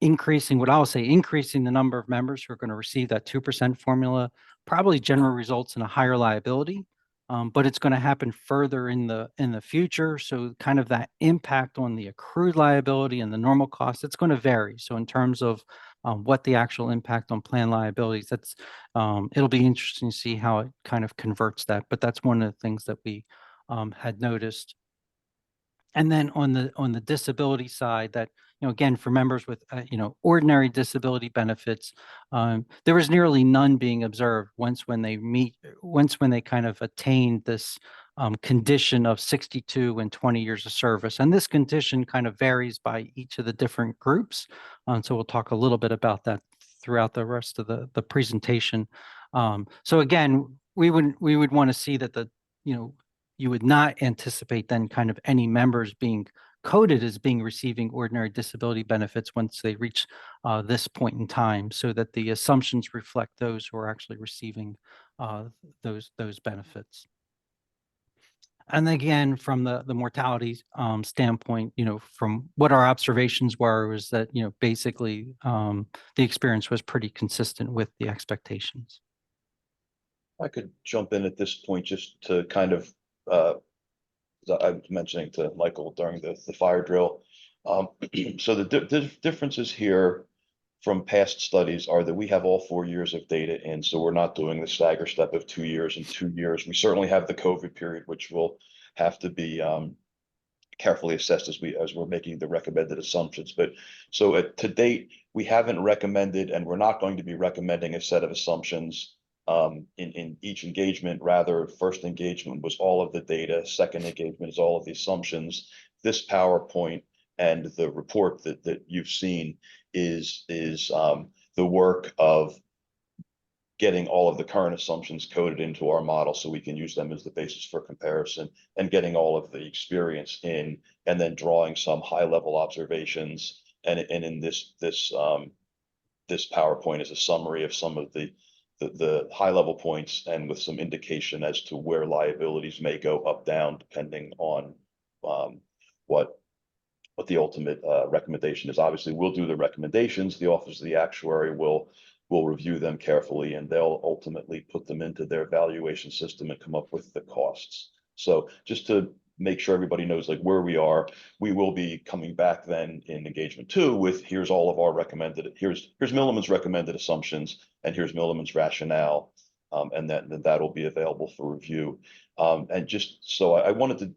Speaker 7: increasing the number of members who are going to receive that 2% formula probably generally results in a higher liability. But it's going to happen further in the future. So kind of that impact on the accrued liability and the normal cost, it's going to vary. So in terms of what the actual impact on plan liabilities, it'll be interesting to see how it kind of converts that. But that's one of the things that we had noticed. And then on the disability side, that, again, for members with, ordinary disability benefits, there was nearly none being observed once when they kind of attained this condition of 62 and 20 years of service. And this condition kind of varies by each of the different groups. So we'll talk a little bit about that throughout the rest of the presentation. So again, we would want to see that you would not anticipate then kind of any members being coded as being receiving ordinary disability benefits once they reach this point in time, so that the assumptions reflect those who are actually receiving those benefits. And again, from the mortality standpoint, from what our observations were, was that, basically the experience was pretty consistent with the expectations.
Speaker 9: I could jump in at this point just to kind of, uh, I was mentioning to Michael during the fire drill. So the differences here from past studies are that we have all 4 years of data in, so we're not doing the stagger step of 2 years and 2 years. We certainly have the COVID period, which will have to be carefully assessed as we're making the recommended assumptions. But so to date, we haven't recommended, and we're not going to be recommending a set of assumptions in each engagement. Rather, first engagement was all of the data, second engagement is all of the assumptions. This PowerPoint and the report that you've seen is the work of getting all of the current assumptions coded into our model so we can use them as the basis for comparison, and getting all of the experience in, and then drawing some high level observations. And in this PowerPoint is a summary of some of the high level points, and with some indication as to where liabilities may go up, down, depending on what the ultimate recommendation is. Obviously, we'll do the recommendations. The Office of the Actuary will review them carefully, and they'll ultimately put them into their valuation system and come up with the costs. So just to make sure everybody knows like where we are, we will be coming back then in engagement 2 with here's all of our recommended, here's Milliman's recommended assumptions, and here's Milliman's rationale, and that'll be available for review. And just so I wanted to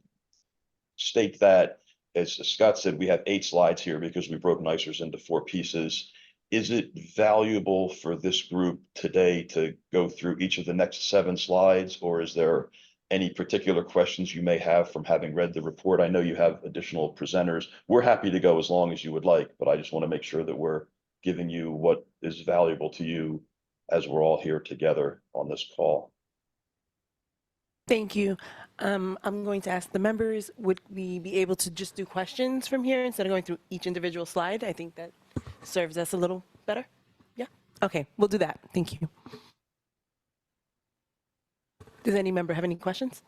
Speaker 9: state that, as Scott said, we have 8 slides here because we broke NICERS into 4 pieces. Is it valuable for this group today to go through each of the next 7 slides, or is there any particular questions you may have from having read the report? I know you have additional presenters. We're happy to go as long as you would like, but I just want to make sure that we're giving you what is valuable to you as we're all here together on this call.
Speaker 2: Thank you. I'm going to ask the members, would we be able to just do questions from here instead of going through each individual slide? I think that serves us a little better. Yeah? Okay, we'll do that. Thank you. Does any member have any questions?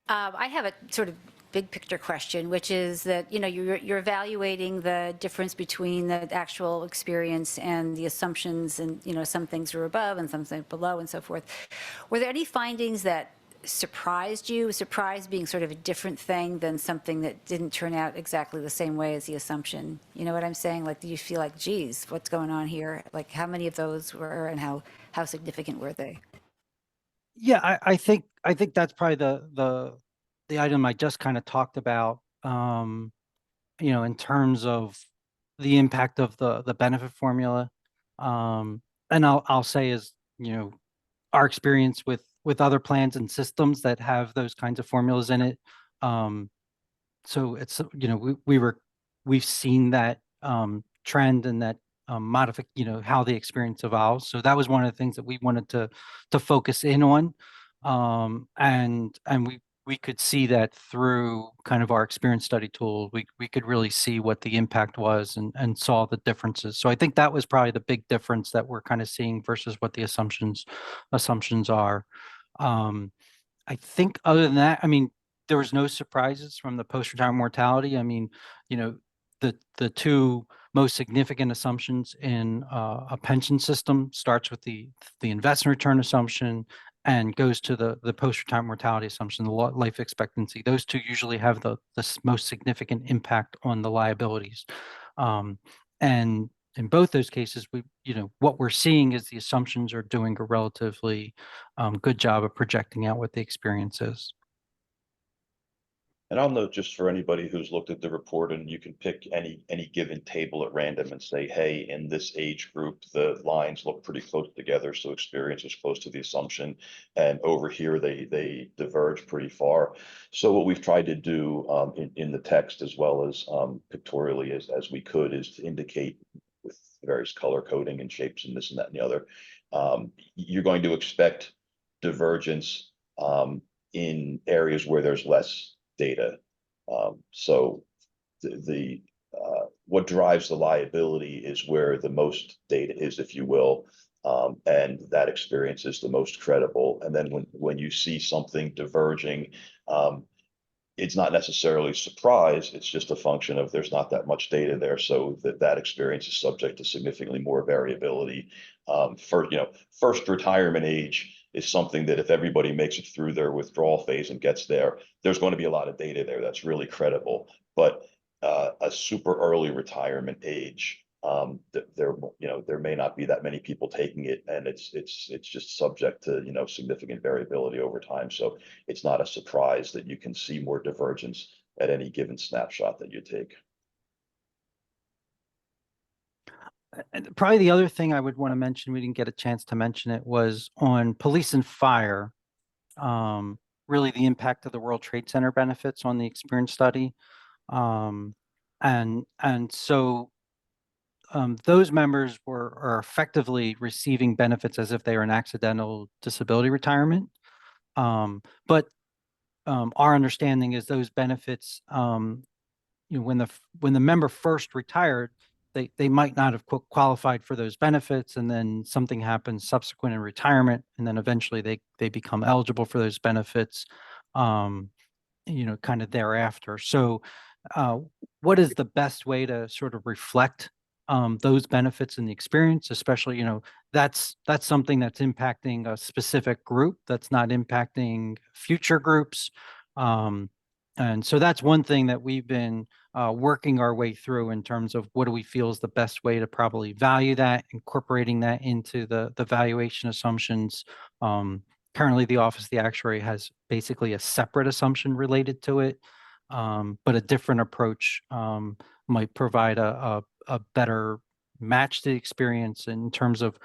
Speaker 4: I have a sort of big picture question, which is that, you know, you're evaluating the difference between the actual experience and the assumptions, and, you know, some things are above and some things below and so forth. Were there any findings that surprised you? Surprise being sort of a different thing than something that didn't turn out exactly the same way as the assumption. You know what I'm saying? Like, do you feel like, geez, what's going on here? Like, how many of those were, and how significant were they?
Speaker 7: Yeah, I think that's probably the item I just kind of talked about, you know, in terms of the impact of the benefit formula. And I'll say is, you know, our experience with other plans and systems that have those kinds of formulas in it. So it's, you know, we've seen that trend and that you know, how the experience evolves. So that was one of the things that we wanted to focus in on. And we could see that through kind of our experience study tool. We could really see what the impact was, and saw the differences. So I think that was probably the big difference that we're kind of seeing versus what the assumptions are. I think other than that, I mean, there was no surprises from the post-retirement mortality. I mean, you know, the 2 most significant assumptions in a pension system starts with the investment return assumption and goes to the post-retirement mortality assumption, the life expectancy. Those 2 usually have the most significant impact on the liabilities. And in both those cases, you know, what we're seeing is the assumptions are doing a relatively good job of projecting out what the experience is.
Speaker 9: And I'll note, just for anybody who's looked at the report, and you can pick any given table at random and say, hey, in this age group, the lines look pretty close together, so experience is close to the assumption, and over here they diverge pretty far. So what we've tried to do in the text, as well as pictorially as we could, is to indicate with various color coding and shapes and this and that and the other. You're going to expect divergence in areas where there's less data. So what drives the liability is where the most data is, if you will, and that experience is the most credible. And then when you see something diverging, it's not necessarily a surprise. It's just a function of there's not that much data there. So that experience is subject to significantly more variability. First retirement age is something that if everybody makes it through their withdrawal phase and gets there, there's going to be a lot of data there that's really credible. But a super early retirement age, there may not be that many people taking it, and it's just subject to significant variability over time. So it's not a surprise that you can see more divergence at any given snapshot that you take.
Speaker 7: And probably the other thing I would want to mention, we didn't get a chance to mention it, was on police and fire. Really the impact of the World Trade Center benefits on the experience study. And so those members are effectively receiving benefits as if they were an accidental disability retirement. But our understanding is those benefits, when the member first retired, they might not have qualified for those benefits, and then something happens subsequent in retirement, and then eventually they become eligible for those benefits, kind of thereafter. So what is the best way to sort of reflect those benefits in the experience, especially, that's something that's impacting a specific group that's not impacting future groups. And so that's one thing that we've been working our way through in terms of what do we feel is the best way to probably value that, incorporating that into the valuation assumptions. Currently, the Office of the Actuary has basically a separate assumption related to it, but a different approach might provide a better match to the experience in terms of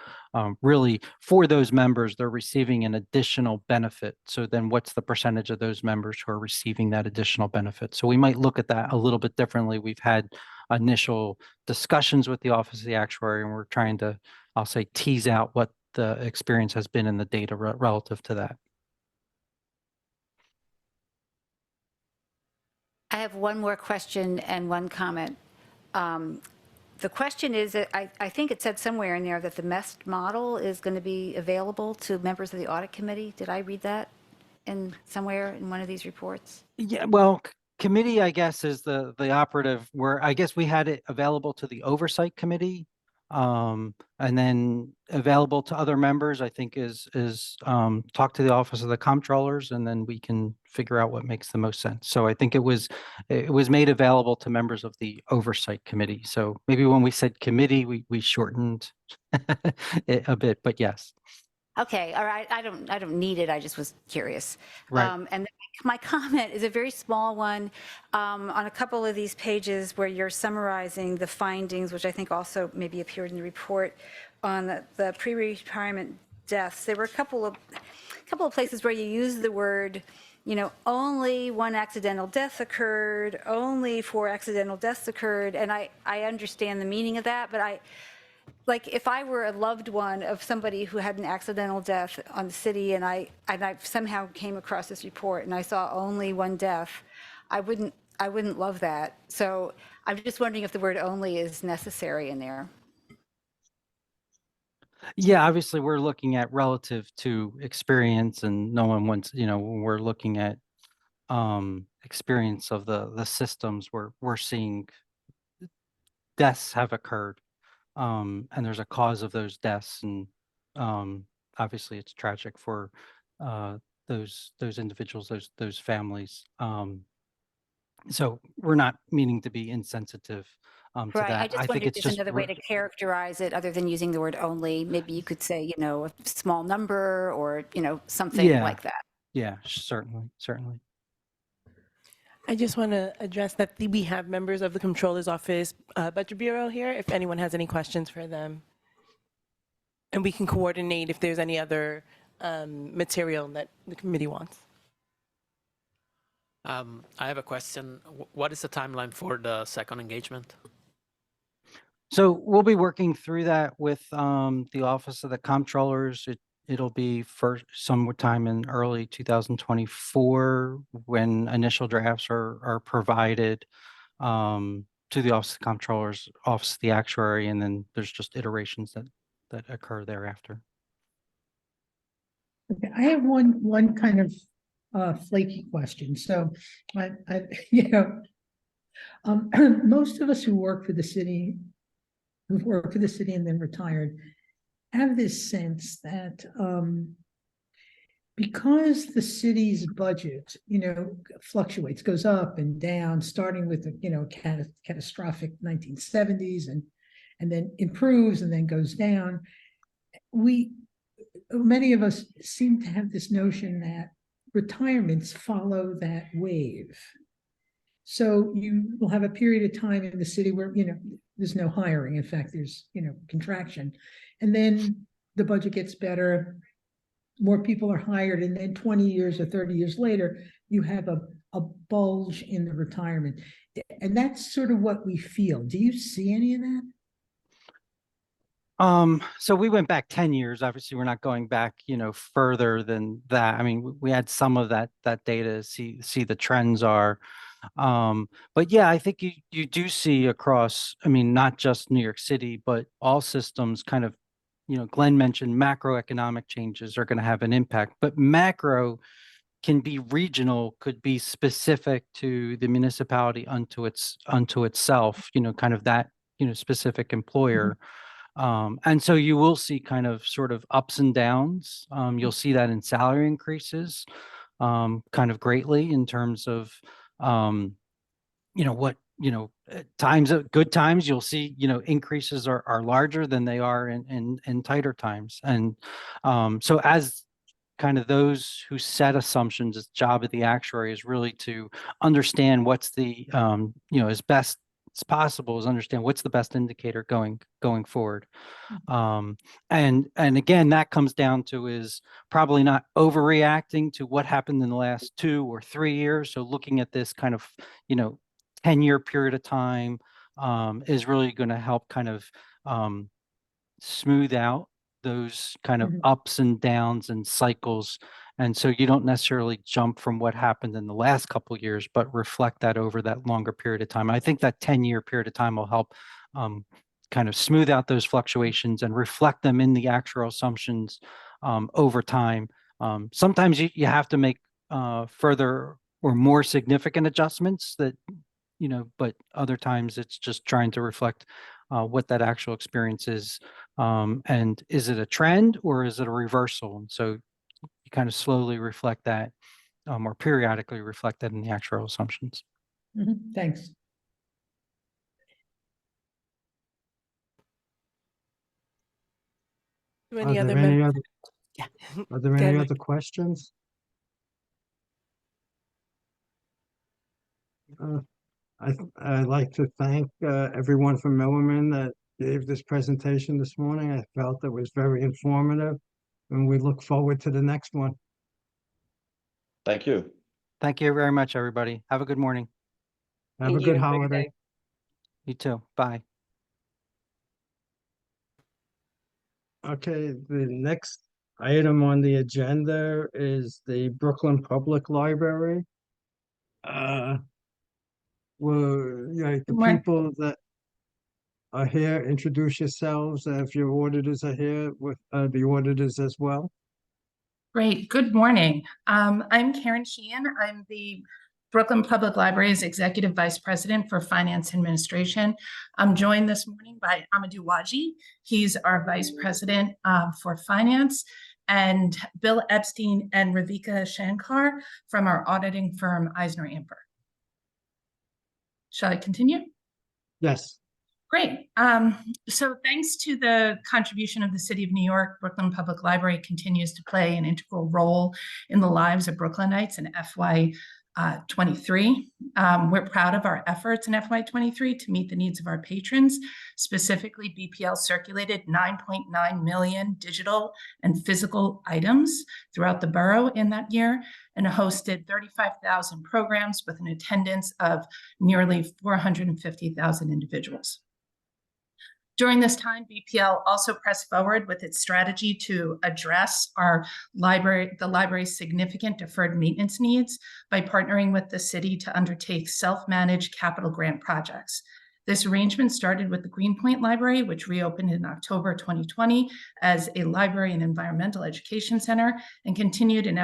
Speaker 7: really for those members, they're receiving an additional benefit. So then what's the percentage of those members who are receiving that additional benefit? So we might look at that a little bit differently. We've had initial discussions with the Office of the Actuary, and we're trying to, I'll say, tease out what the experience has been in the data relative to that.
Speaker 4: I have one more question and one comment. The question is that I think it said somewhere in there that the MEST model is going to be available to members of the audit committee. Did I read that in somewhere in one of these reports?
Speaker 7: Yeah, well, committee, I guess, is the operative where I guess we had it available to the oversight committee. And then available to other members, I think is talk to the Office of the Comptrollers, and then we can figure out what makes the most sense. So I think it was made available to members of the oversight committee. So maybe when we said committee, we shortened it a bit, but yes.
Speaker 4: Okay, all right. I don't need it. I just was curious.
Speaker 7: Right.
Speaker 4: And then my comment is a very small one on a couple of these pages where you're summarizing the findings, which I think also maybe appeared in the report on the pre-retirement deaths. There were a couple of places where you use the word, only one accidental death occurred, only 4 accidental deaths occurred, and I understand the meaning of that, but like if I were a loved one of somebody who had an accidental death on the city and I somehow came across this report and I saw only 1 death, I wouldn't love that. So I'm just wondering if the word only is necessary in there.
Speaker 7: Yeah, obviously we're looking at relative to experience, and no one wants, when we're looking at experience of the systems, we're seeing deaths have occurred. And there's a cause of those deaths, and obviously it's tragic for those individuals, those families. So we're not meaning to be insensitive to
Speaker 4: Right.
Speaker 7: that.
Speaker 4: I just
Speaker 7: think
Speaker 4: wondered if
Speaker 7: it's
Speaker 4: there's
Speaker 7: just
Speaker 4: another way to characterize it other than using the word only. Maybe you could say, a small number or, something
Speaker 7: Yeah.
Speaker 4: like that.
Speaker 7: Yeah, certainly.
Speaker 2: I just want to address that we have members of the Comptroller's Office Budget Bureau here, if anyone has any questions for them. And we can coordinate if there's any other material that the committee wants.
Speaker 10: I have a question. What is the timeline for the second engagement?
Speaker 7: So we'll be working through that with the Office of the Comptrollers. It'll be sometime in early 2024 when initial drafts are provided to the Office of the Comptrollers, Office of the Actuary, and then there's just iterations that occur thereafter.
Speaker 6: Okay, I have one kind of flaky question. So most of us who work for the city, who've worked for the city and then retired, have this sense that because the city's budget, fluctuates, goes up and down, starting with the, catastrophic 1970s and then improves and then goes down. Many of us seem to have this notion that retirements follow that wave. So you will have a period of time in the city where, there's no hiring. In fact, there's, contraction. And then the budget gets better, more people are hired, and then 20 years or 30 years later, you have a bulge in the retirement. And that's sort of what we feel. Do you see any of that?
Speaker 7: So we went back 10 years. Obviously, we're not going back, further than that. I mean, we had some of that data, see the trends are. But yeah, I think you do see across, I mean, not just New York City, but all systems kind of, Glenn mentioned macroeconomic changes are going to have an impact, but macro can be regional, could be specific to the municipality unto itself, kind of that, specific employer. And so you will see kind of sort of ups and downs. You'll see that in salary increases, kind of greatly in terms of, good times, you'll see, increases are larger than they are in tighter times. And so as kind of those who set assumptions, it's job of the actuary is really to understand what's the, as best as possible is understand what's the best indicator going forward. And again, that comes down to is probably not overreacting to what happened in the last 2 or 3 years. So looking at this kind of, 10-year period of time is really going to help kind of smooth out those kind of ups and downs and cycles. And so you don't necessarily jump from what happened in the last couple of years, but reflect that over that longer period of time. I think that 10-year period of time will help kind of smooth out those fluctuations and reflect them in the actual assumptions over time. Sometimes you have to make further or more significant adjustments that, but other times it's just trying to reflect what that actual experience is. And is it a trend or is it a reversal? And so you kind of slowly reflect that or periodically reflect that in the actual assumptions.
Speaker 6: Thanks.
Speaker 1: Are there any other,
Speaker 2: Yeah.
Speaker 1: are there any other questions? I'd like to thank everyone from Millerman that gave this presentation this morning. I felt it was very informative, and we look forward to the next one.
Speaker 9: Thank you.
Speaker 7: Thank you very much, everybody. Have a good morning.
Speaker 1: Have
Speaker 5: Thank
Speaker 1: a good
Speaker 5: you.
Speaker 1: holiday.
Speaker 7: You too. Bye.
Speaker 1: Okay, the next item on the agenda is the Brooklyn Public Library. The people that are here, introduce yourselves. If your auditors are here, with the auditors as well.
Speaker 11: Great. Good morning. I'm Karen Sheehan. I'm the Brooklyn Public Library's Executive Vice President for Finance Administration. I'm joined this morning by Amadou Waji. He's our Vice President for Finance, and Bill Epstein and Ravika Shankar from our auditing firm, Eisner Amper. Shall I continue?
Speaker 1: Yes.
Speaker 11: Great. So thanks to the contribution of the City of New York, Brooklyn Public Library continues to play an integral role in the lives of Brooklynites in FY23. We're proud of our efforts in FY23 to meet the needs of our patrons. Specifically, BPL circulated 9.9 million digital and physical items throughout the borough in that year, and hosted 35,000 programs with an attendance of nearly 450,000 individuals. During this time, BPL also pressed forward with its strategy to address the library's significant deferred maintenance needs by partnering with the city to undertake self-managed capital grant projects. This arrangement started with the Greenpoint Library, which reopened in October 2020 as a library and environmental education center, and continued in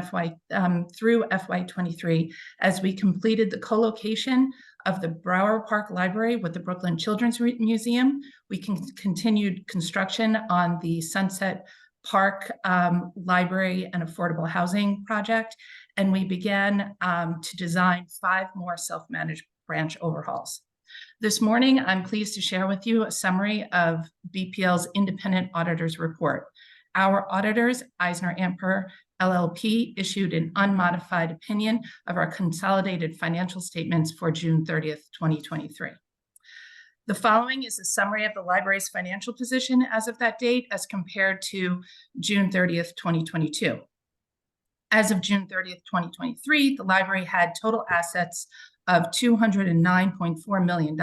Speaker 11: through FY23 as we completed the co-location of the Brower Park Library with the Brooklyn Children's Museum. We continued construction on the Sunset Park Library and Affordable Housing Project, and we began to design 5 more self-managed branch overhauls. This morning, I'm pleased to share with you a summary of BPL's independent auditor's report. Our auditors, Eisner Amper LLP, issued an unmodified opinion of our consolidated financial statements for June 30th, 2023. The following is a summary of the library's financial position as of that date as compared to June 30th, 2022. As of June 30th, 2023, the library had total assets of $209.4 million,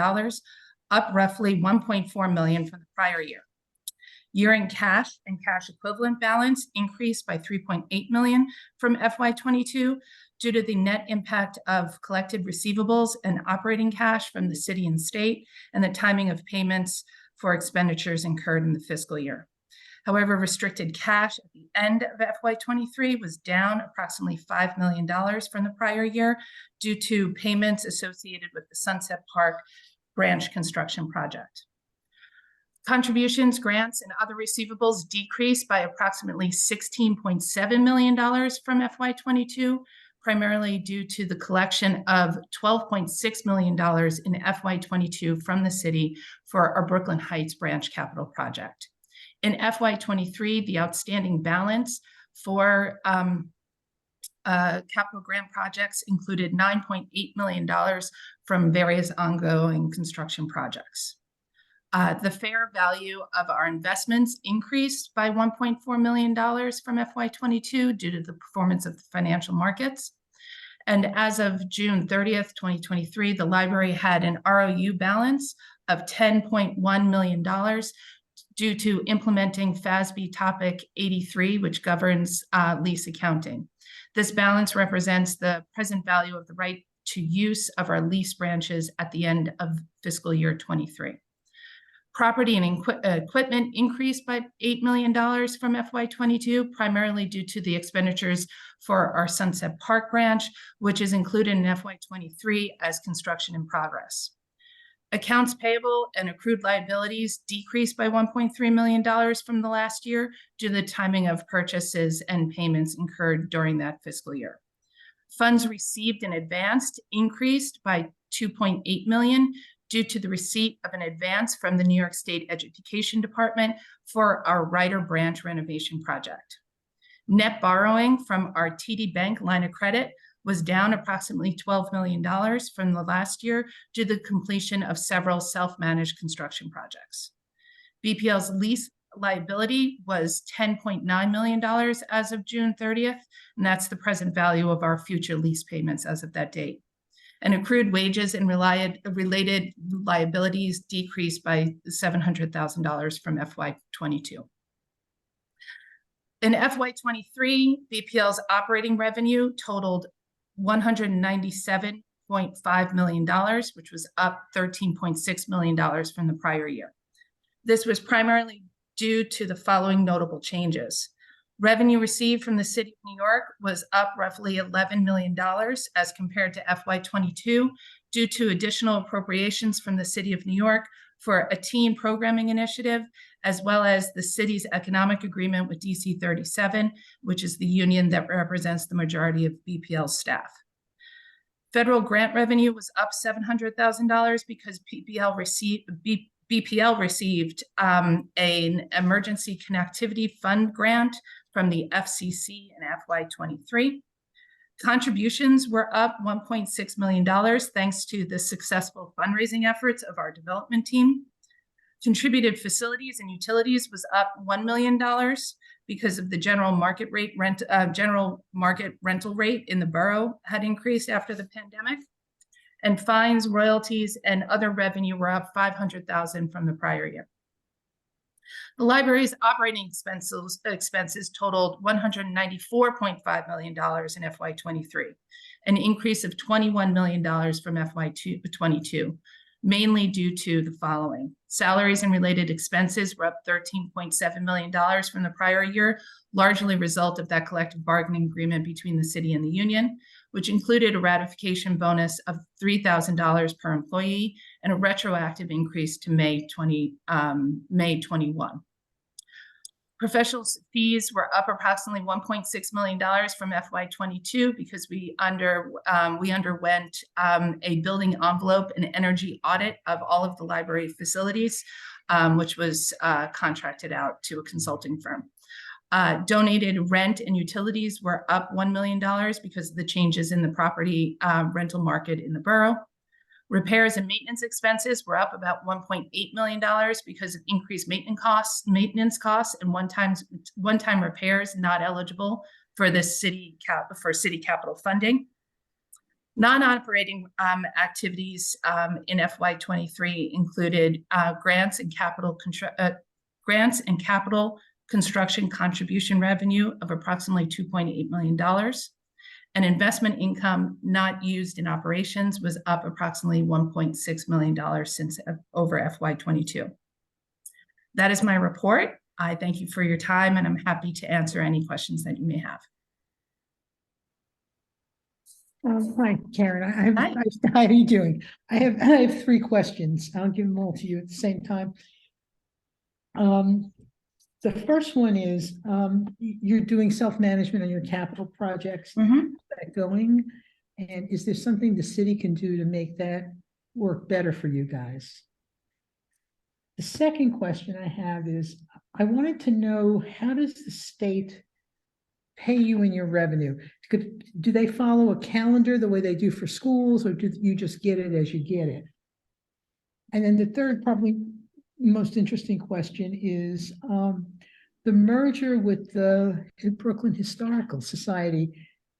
Speaker 11: up roughly $1.4 million from the prior year. Year-end cash and cash equivalent balance increased by $3.8 million from FY22 due to the net impact of collected receivables and operating cash from the city and state and the timing of payments for expenditures incurred in the fiscal year. However, restricted cash at the end of FY23 was down approximately $5 million from the prior year due to payments associated with the Sunset Park branch construction project. Contributions, grants, and other receivables decreased by approximately $16.7 million from FY22, primarily due to the collection of $12.6 million in FY22 from the city for our Brooklyn Heights branch capital project. In FY23, the outstanding balance for capital grant projects included $9.8 million from various ongoing construction projects. The fair value of our investments increased by $1.4 million from FY22 due to the performance of the financial markets. And as of June 30th, 2023, the library had an ROU balance of $10.1 million due to implementing FASB Topic 83, which governs lease accounting. This balance represents the present value of the right to use of our lease branches at the end of fiscal year 23. Property and equipment increased by $8 million from FY22, primarily due to the expenditures for our Sunset Park branch, which is included in FY23 as construction in progress. Accounts payable and accrued liabilities decreased by $1.3 million from the last year due to the timing of purchases and payments incurred during that fiscal year. Funds received in advance increased by $2.8 million due to the receipt of an advance from the New York State Education Department for our Ryder Branch renovation project. Net borrowing from our TD Bank line of credit was down approximately $12 million from the last year due to the completion of several self-managed construction projects. BPL's lease liability was $10.9 million as of June 30th, and that's the present value of our future lease payments as of that date. And accrued wages and related liabilities decreased by $700,000 from FY22. In FY23, BPL's operating revenue totaled $197.5 million, which was up $13.6 million from the prior year. This was primarily due to the following notable changes. Revenue received from the City of New York was up roughly $11 million as compared to FY22 due to additional appropriations from the City of New York for a teen programming initiative, as well as the city's economic agreement with DC 37, which is the union that represents the majority of BPL staff. Federal grant revenue was up $700,000 because BPL received an emergency connectivity fund grant from the FCC in FY23. Contributions were up $1.6 million thanks to the successful fundraising efforts of our development team. Contributed facilities and utilities was up $1 million because of the general market rental rate in the borough had increased after the pandemic. And fines, royalties, and other revenue were up $500,000 from the prior year. The library's operating expenses totaled $194.5 million in FY23, an increase of $21 million from FY22. mainly due to the following. Salaries and related expenses were up $13.7 million from the prior year, largely a result of that collective bargaining agreement between the city and the union, which included a ratification bonus of $3,000 per employee and a retroactive increase to May 21. Professional fees were up approximately $1.6 million from FY22 because we underwent a building envelope and energy audit of all of the library facilities, which was contracted out to a consulting firm. Donated rent and utilities were up $1 million because of the changes in the property rental market in the borough. Repairs and maintenance expenses were up about $1.8 million because of increased maintenance costs and one-time repairs not eligible for the city capital funding. Non-operating activities in FY23 included grants and capital construction contribution revenue of approximately $2.8 million. And investment income not used in operations was up approximately $1.6 million since over FY22. That is my report. I thank you for your time, and I'm happy to answer any questions that you may have.
Speaker 6: Hi, Karen.
Speaker 11: Hi.
Speaker 6: How are you doing? I have 3 questions. I'll give them all to you at the same time. The first one is, you're doing self-management on your capital projects.
Speaker 11: Mm-hmm.
Speaker 6: That going? And is there something the city can do to make that work better for you guys? The second question I have is, I wanted to know, how does the state pay you in your revenue? Do they follow a calendar the way they do for schools, or do you just get it as you get it? And then the third, probably most interesting question is the merger with the Brooklyn Historical Society,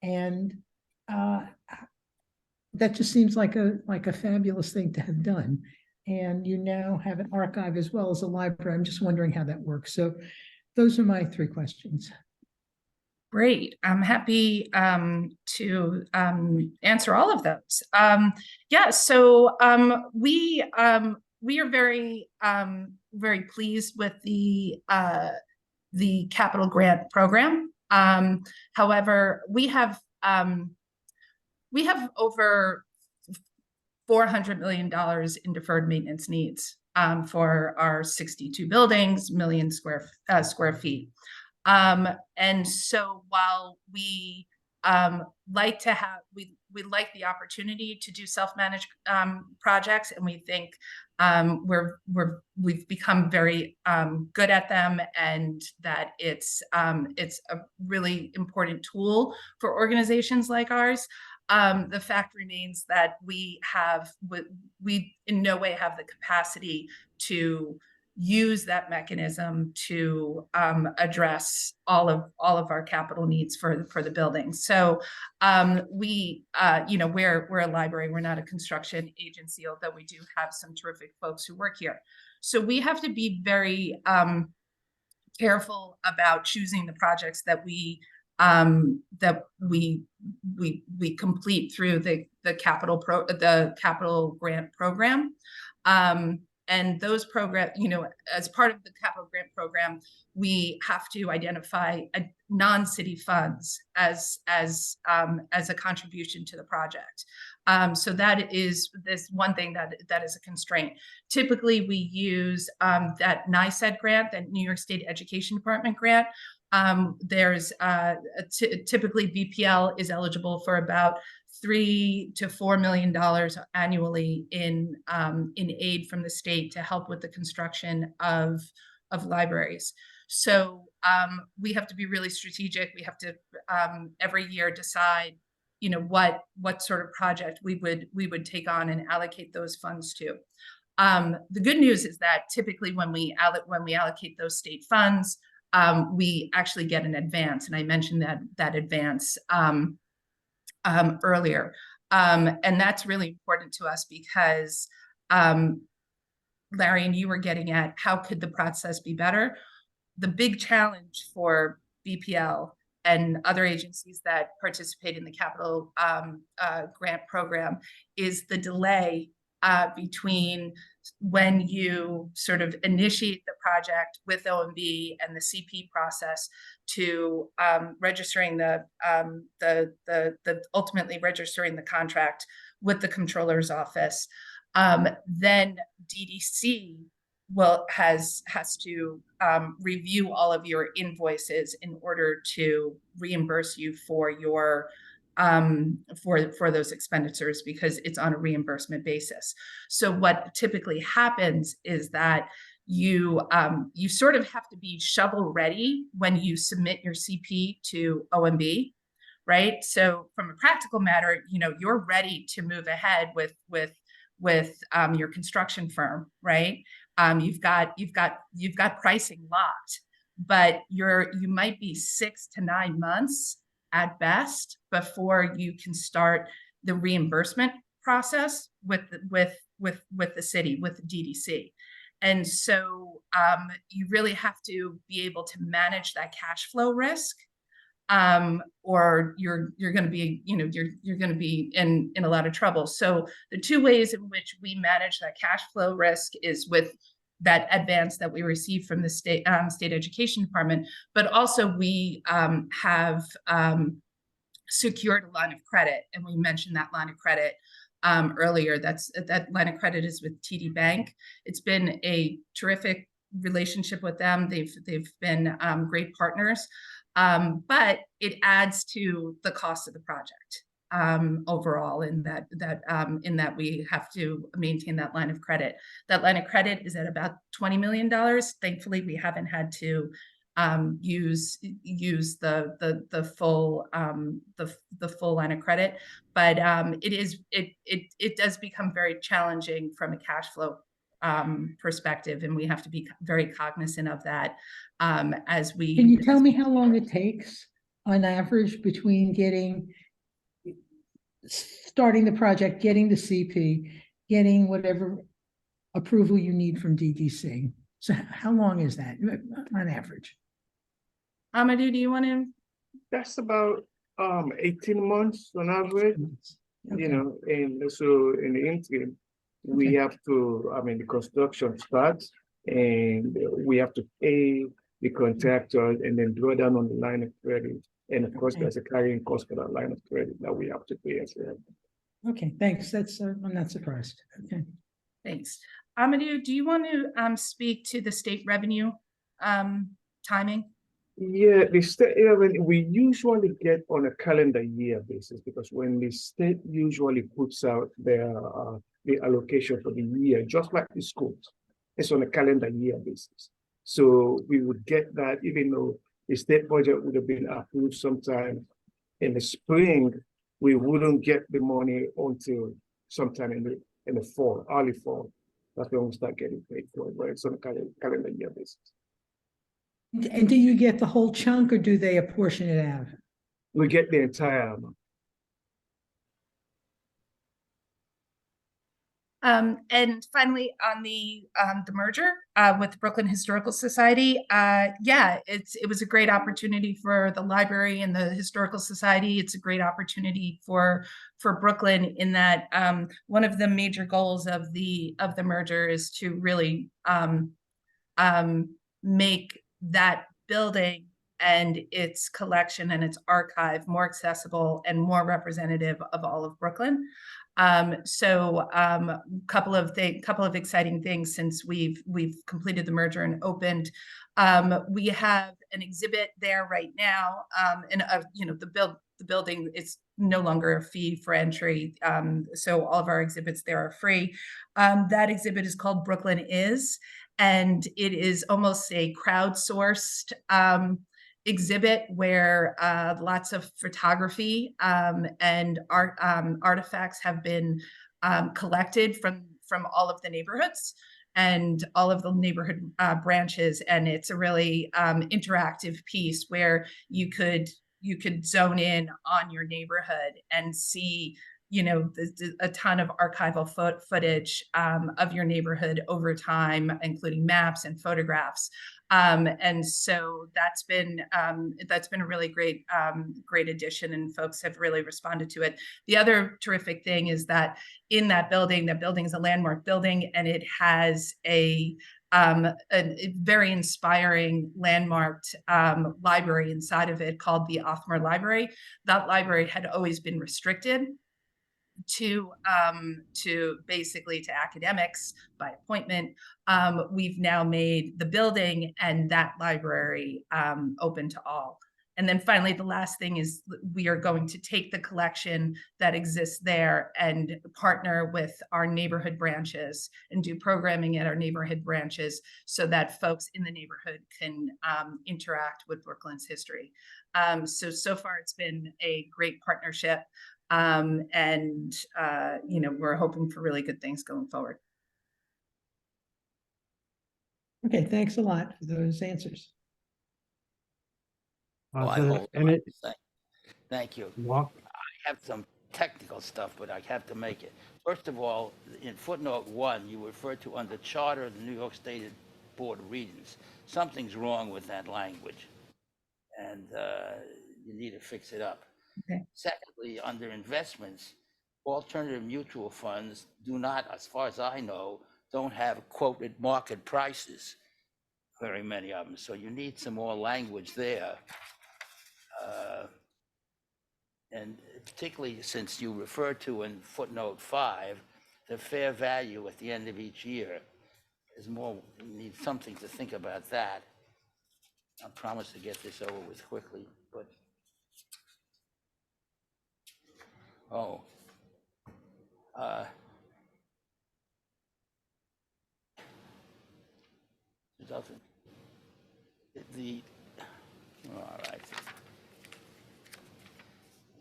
Speaker 6: and that just seems like a fabulous thing to have done. And you now have an archive as well as a library. I'm just wondering how that works. So those are my 3 questions.
Speaker 11: Great. I'm happy to answer all of those. So we are very pleased with the capital grant program. However, we have over $400 million in deferred maintenance needs for our 62 buildings, million square feet. And so while we like to have, we like the opportunity to do self-managed projects, and we think we've become very good at them, and that it's a really important tool for organizations like ours. The fact remains that we in no way have the capacity to use that mechanism to address all of our capital needs for the building. So we're a library, we're not a construction agency, although we do have some terrific folks who work here. So we have to be very careful about choosing the projects that we complete through the capital grant program. And those programs, as part of the capital grant program, we have to identify non-city funds as a contribution to the project. So that is this one thing that is a constraint. Typically, we use that NYSED grant, that New York State Education Department grant. There's typically BPL is eligible for about $3 to $4 million annually in aid from the state to help with the construction of libraries. So we have to be really strategic. We have to every year decide, what sort of project we would take on and allocate those funds to. The good news is that typically when we allocate those state funds, we actually get an advance, and I mentioned that advance earlier. And that's really important to us because, Larry, and you were getting at how could the process be better? The big challenge for BPL and other agencies that participate in the capital grant program is the delay between when you sort of initiate the project with OMB and the CP process to registering the ultimately registering the contract with the controller's office. Then DDC has to review all of your invoices in order to reimburse you for your for those expenditures, because it's on a reimbursement basis. So what typically happens is that you sort of have to be shovel ready when you submit your CP to OMB, right? So from a practical matter, you're ready to move ahead with your construction firm, right? You've got pricing locked, but you might be 6 to 9 months at best before you can start the reimbursement process with the city, with the DDC. And so you really have to be able to manage that cash flow risk, or you're going to be, you're going to be in a lot of trouble. So the two ways in which we manage that cash flow risk is with that advance that we receive from the state education department, but also we have secured a line of credit, and we mentioned that line of credit earlier. That line of credit is with TD Bank. It's been a terrific relationship with them. They've been great partners, but it adds to the cost of the project overall, in that we have to maintain that line of credit. That line of credit is at about $20 million. Thankfully, we haven't had to use the full line of credit, but it does become very challenging from a cash flow perspective, and we have to be very cognizant of that as we.
Speaker 6: Can you tell me how long it takes on average between starting the project, getting the CP, getting whatever approval you need from DDC? So how long is that on average?
Speaker 11: Amadou, do you want to?
Speaker 12: That's about 18 months on average,
Speaker 6: Okay.
Speaker 12: And so in the interim, we have to, the construction starts, and we have to pay the contractor and then draw down on the line of credit. And of course, there's a carrying cost for that line of credit that we have to pay as well.
Speaker 6: Okay, thanks. I'm not surprised. Okay.
Speaker 11: Thanks. Amadou, do you want to speak to the state revenue timing?
Speaker 12: Yeah, the state revenue, we usually get on a calendar year basis, because when the state usually puts out the allocation for the year, just like the schools, it's on a calendar year basis. So we would get that, even though the state budget would have been approved sometime in the spring, we wouldn't get the money until sometime in the fall, early fall. That's when we start getting paid for it, but it's on a calendar year basis.
Speaker 6: And do you get the whole chunk, or do they apportion it out?
Speaker 12: We get the entire amount.
Speaker 11: And finally, on the merger with the Brooklyn Historical Society, it was a great opportunity for the library and the Historical Society. It's a great opportunity for Brooklyn, in that one of the major goals of the merger is to really make that building and its collection and its archive more accessible and more representative of all of Brooklyn. So couple of exciting things since we've completed the merger and opened. We have an exhibit there right now, and the building is no longer a fee for entry. So all of our exhibits there are free. That exhibit is called Brooklyn Is, and it is almost a crowdsourced exhibit where lots of photography and art artifacts have been collected from all of the neighborhoods and all of the neighborhood branches. And it's a really interactive piece where you could zone in on your neighborhood and see a ton of archival footage of your neighborhood over time, including maps and photographs. And so that's been a really great addition, and folks have really responded to it. The other terrific thing is that in that building is a landmark building, and it has a very inspiring landmarked library inside of it called the Othmer Library. That library had always been restricted to basically to academics by appointment. We've now made the building and that library open to all. And then finally, the last thing is we are going to take the collection that exists there and partner with our neighborhood branches and do programming at our neighborhood branches so that folks in the neighborhood can interact with Brooklyn's history. So far, it's been a great partnership. We're hoping for really good things going forward.
Speaker 6: Okay, thanks a lot for those answers.
Speaker 3: Thank you.
Speaker 1: Mark?
Speaker 3: I have some technical stuff, but I have to make it. First of all, in footnote 1, you refer to under charter of the New York State Board of Regents. Something's wrong with that language, and you need to fix it up.
Speaker 6: Okay.
Speaker 3: Secondly, under investments, alternative mutual funds do not, as far as I know, don't have quoted market prices, very many of them. So you need some more language there. And particularly since you refer to in footnote 5, the fair value at the end of each year is more, you need something to think about that. I promise to get this over with quickly, but doesn't all right,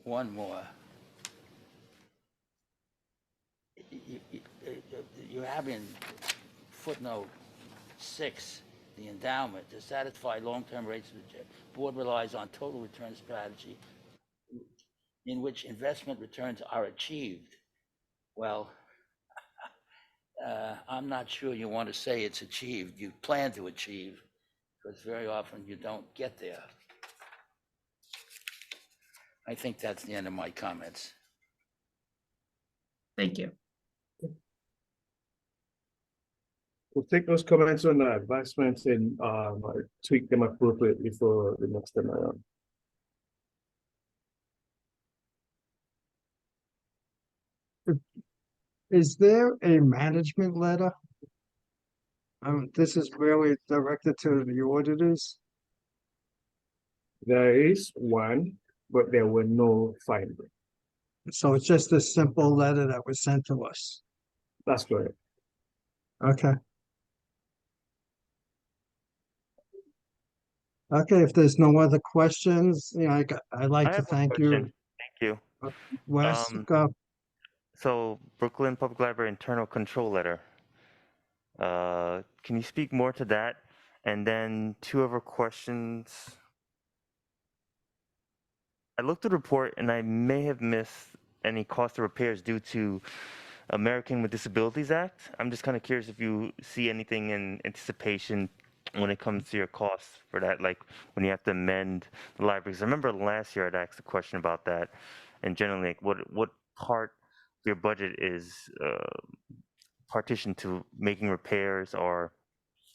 Speaker 3: one more. You have in footnote 6 the endowment to satisfy long-term rates of the board relies on total return strategy in which investment returns are achieved. Well, I'm not sure you want to say it's achieved. You plan to achieve, because very often you don't get there. I think that's the end of my comments.
Speaker 11: Thank you.
Speaker 12: We'll take those comments on the advancements and tweak them appropriately for the next time around.
Speaker 1: Is there a management letter? This is really directed to the auditors.
Speaker 12: There is one, but there were no findings.
Speaker 1: So it's just a simple letter that was sent to us.
Speaker 12: That's correct.
Speaker 1: Okay. Okay, if there's no other questions, I'd like to thank you.
Speaker 8: Thank you.
Speaker 1: Wes, go.
Speaker 8: So Brooklyn Public Library internal control letter. Can you speak more to that? And then 2 other questions. I looked at the report and I may have missed any cost of repairs due to American with Disabilities Act. I'm just kind of curious if you see anything in anticipation when it comes to your costs for that, like when you have to amend the library. Because I remember last year I'd asked a question about that, and generally, like, what part of your budget is partitioned to making repairs, or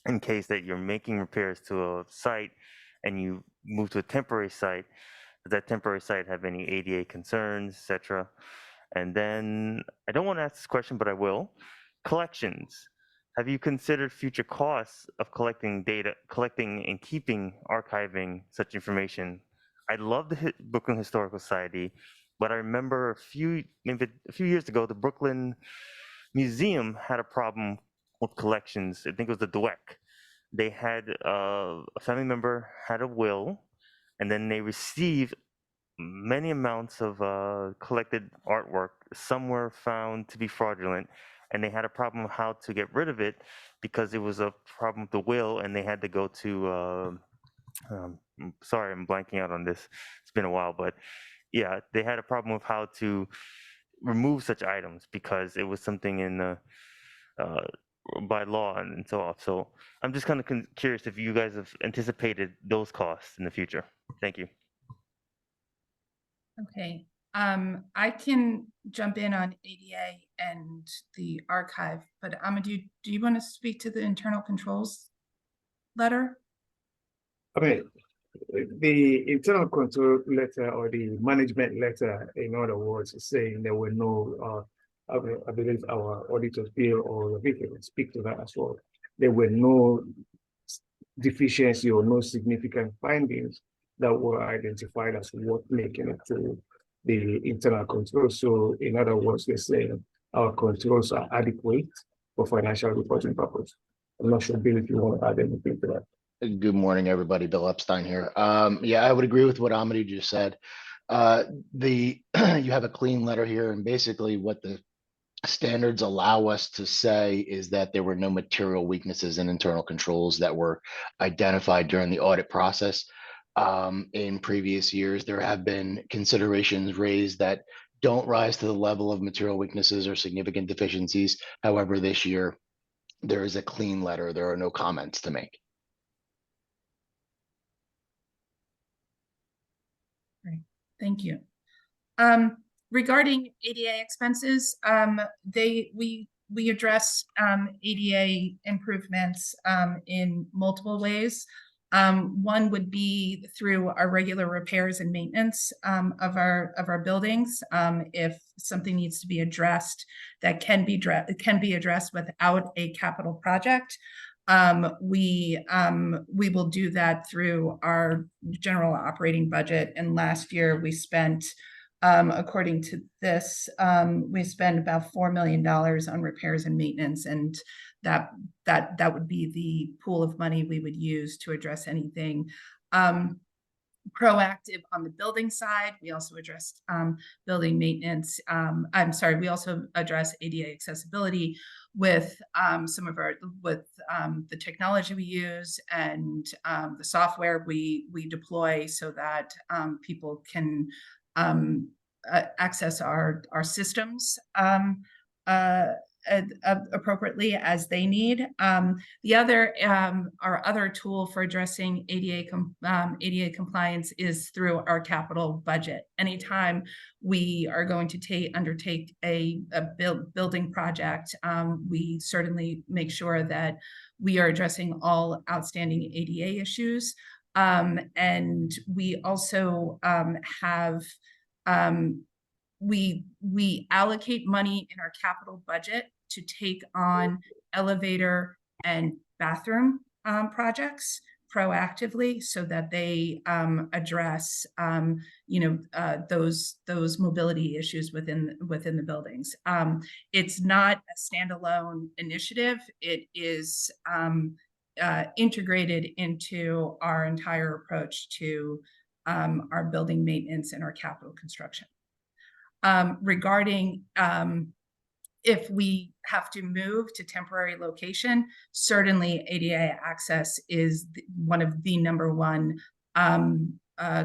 Speaker 8: in case that you're making repairs to a site and you move to a temporary site, does that temporary site have any ADA concerns, etc.? And then I don't want to ask this question, but I will. Collections. Have you considered future costs of collecting data, collecting and keeping, archiving such information? I love the Brooklyn Historical Society, but I remember maybe a few years ago, the Brooklyn Museum had a problem with collections. I think it was the Dweck. They had a family member had a will, and then they received many amounts of collected artwork. Some were found to be fraudulent, and they had a problem of how to get rid of it because it was a problem with the will, and they had to go to sorry, I'm blanking out on this. It's been a while, but yeah, they had a problem with how to remove such items because it was something in the by law and so on. So I'm just kind of curious if you guys have anticipated those costs in the future. Thank you.
Speaker 11: Okay, I can jump in on ADA and the archive, but Amadou, do you want to speak to the internal controls letter?
Speaker 12: I mean, the internal control letter or the management letter, in other words, is saying there were no, I believe our auditors Bill or Vicky will speak to that as well. There were no deficiency or no significant findings that were identified as worth making it to the internal control. So in other words, they're saying our controls are adequate for financial reporting purposes. I'm not sure, Bill, if you want to add anything to that.
Speaker 13: Good morning, everybody. Bill Epstein here. Yeah, I would agree with what Amadou just said. You have a clean letter here, and basically what the standards allow us to say is that there were no material weaknesses in internal controls that were identified during the audit process. In previous years, there have been considerations raised that don't rise to the level of material weaknesses or significant deficiencies. However, this year, there is a clean letter. There are no comments to make.
Speaker 11: Great, thank you. Regarding ADA expenses, we address ADA improvements in multiple ways. One would be through our regular repairs and maintenance of our buildings. If something needs to be addressed, that can be addressed without a capital project. We will do that through our general operating budget. And last year we spent, according to this, we spent about $4 million on repairs and maintenance, and that would be the pool of money we would use to address anything proactive on the building side. We also addressed building maintenance. We also address ADA accessibility with the technology we use and the software we deploy so that people can access our systems appropriately as they need. The other, our other tool for addressing ADA compliance is through our capital budget. Anytime we are going to undertake a building project, we certainly make sure that we are addressing all outstanding ADA issues. And we also have we allocate money in our capital budget to take on elevator and bathroom projects proactively so that they address those mobility issues within the buildings. It's not a standalone initiative. It is integrated into our entire approach to our building maintenance and our capital construction. Regarding if we have to move to temporary location, certainly ADA access is one of the number one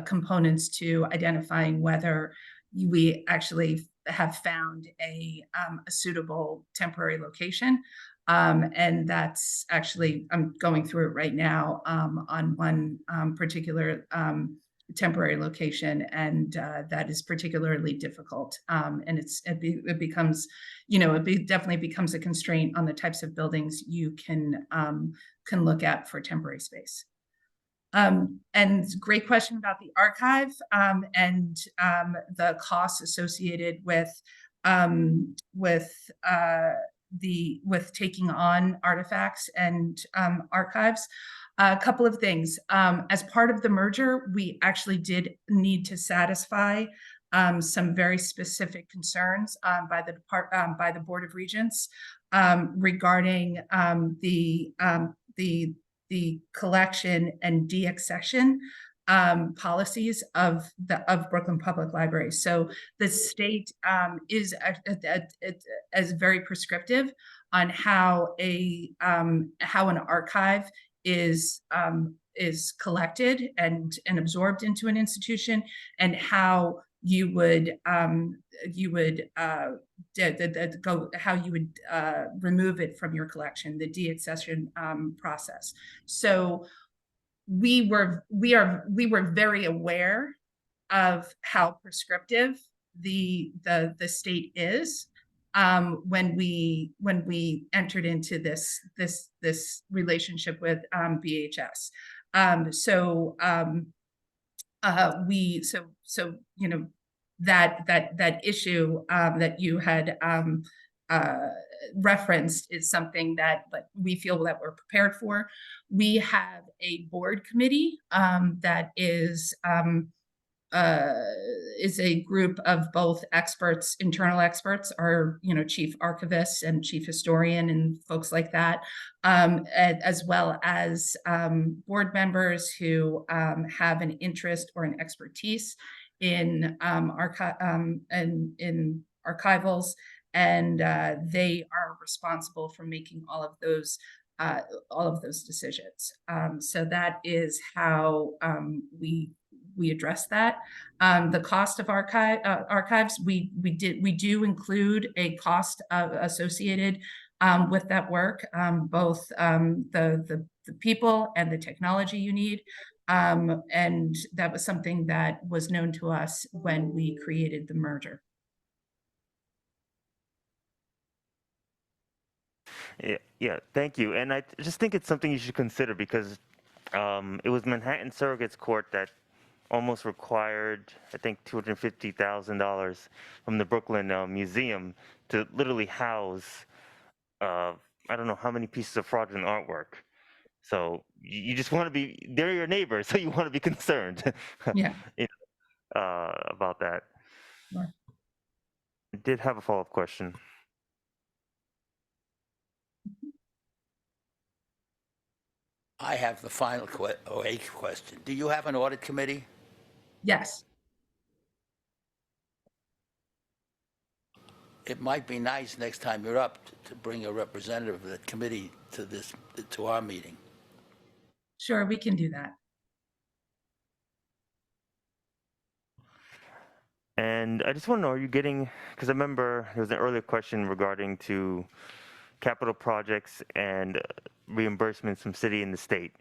Speaker 11: components to identifying whether we actually have found a suitable temporary location. And that's actually, I'm going through it right now on one particular temporary location, and that is particularly difficult. And it becomes, it definitely becomes a constraint on the types of buildings you can look at for temporary space. And great question about the archive and the costs associated with taking on artifacts and archives. A couple of things. As part of the merger, we actually did need to satisfy some very specific concerns by the Board of Regents regarding the collection and deaccession policies of Brooklyn Public Library. So the state is very prescriptive on how an archive is collected and absorbed into an institution, and how you would go how you would remove it from your collection, the deaccession process. So we were very aware of how prescriptive the state is when we entered into this relationship with BHS. You know, that issue that you had referenced is something that we feel that we're prepared for. We have a board committee that is a group of both experts, internal experts, our chief archivist and chief historian and folks like that, as well as board members who have an interest or an expertise in in archivals, and they are responsible for making all of those decisions. So that is how we address that. The cost of archives, we do include a cost associated with that work, both the people and the technology you need. And that was something that was known to us when we created the merger.
Speaker 8: Yeah, thank you. And I just think it's something you should consider because it was Manhattan Surrogates Court that almost required, I think, $250,000 from the Brooklyn Museum to literally house, I don't know how many pieces of fraudulent artwork. So you just want to be, they're your neighbors, so you want to be concerned
Speaker 11: Yeah.
Speaker 8: About that.
Speaker 11: Sure.
Speaker 8: I did have a follow-up question.
Speaker 3: I have the final eighth question. Do you have an audit committee?
Speaker 11: Yes.
Speaker 3: It might be nice next time you're up to bring a representative of the committee to our meeting.
Speaker 11: Sure, we can do that.
Speaker 8: And I just want to know, are you getting, because I remember there was an earlier question regarding to capital projects and reimbursements from city and the state.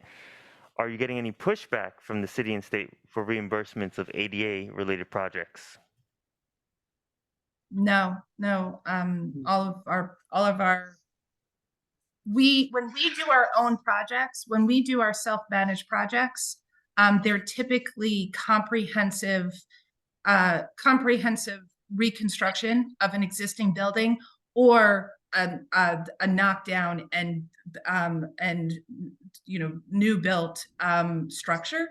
Speaker 8: Are you getting any pushback from the city and state for reimbursements of ADA related projects?
Speaker 11: No. All of our when we do our own projects, when we do our self-managed projects, they're typically comprehensive reconstruction of an existing building or a knockdown and new built structure.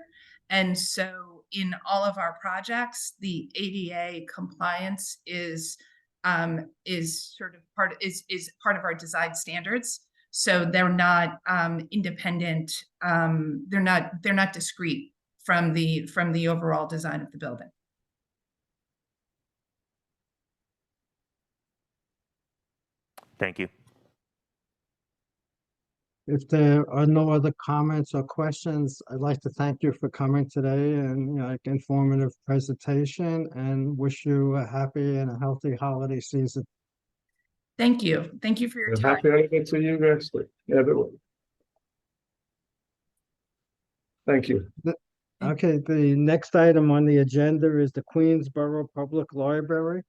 Speaker 11: And so in all of our projects, the ADA compliance is part of our design standards. So they're not independent. They're not discrete from the overall design of the building.
Speaker 8: Thank you.
Speaker 1: If there are no other comments or questions, I'd like to thank you for coming today and informative presentation, and wish you a happy and a healthy holiday season.
Speaker 11: Thank you. Thank you for your time.
Speaker 12: Happy holiday to you guys, everyone. Thank you.
Speaker 1: Okay, the next item on the agenda is the Queensborough Public Library.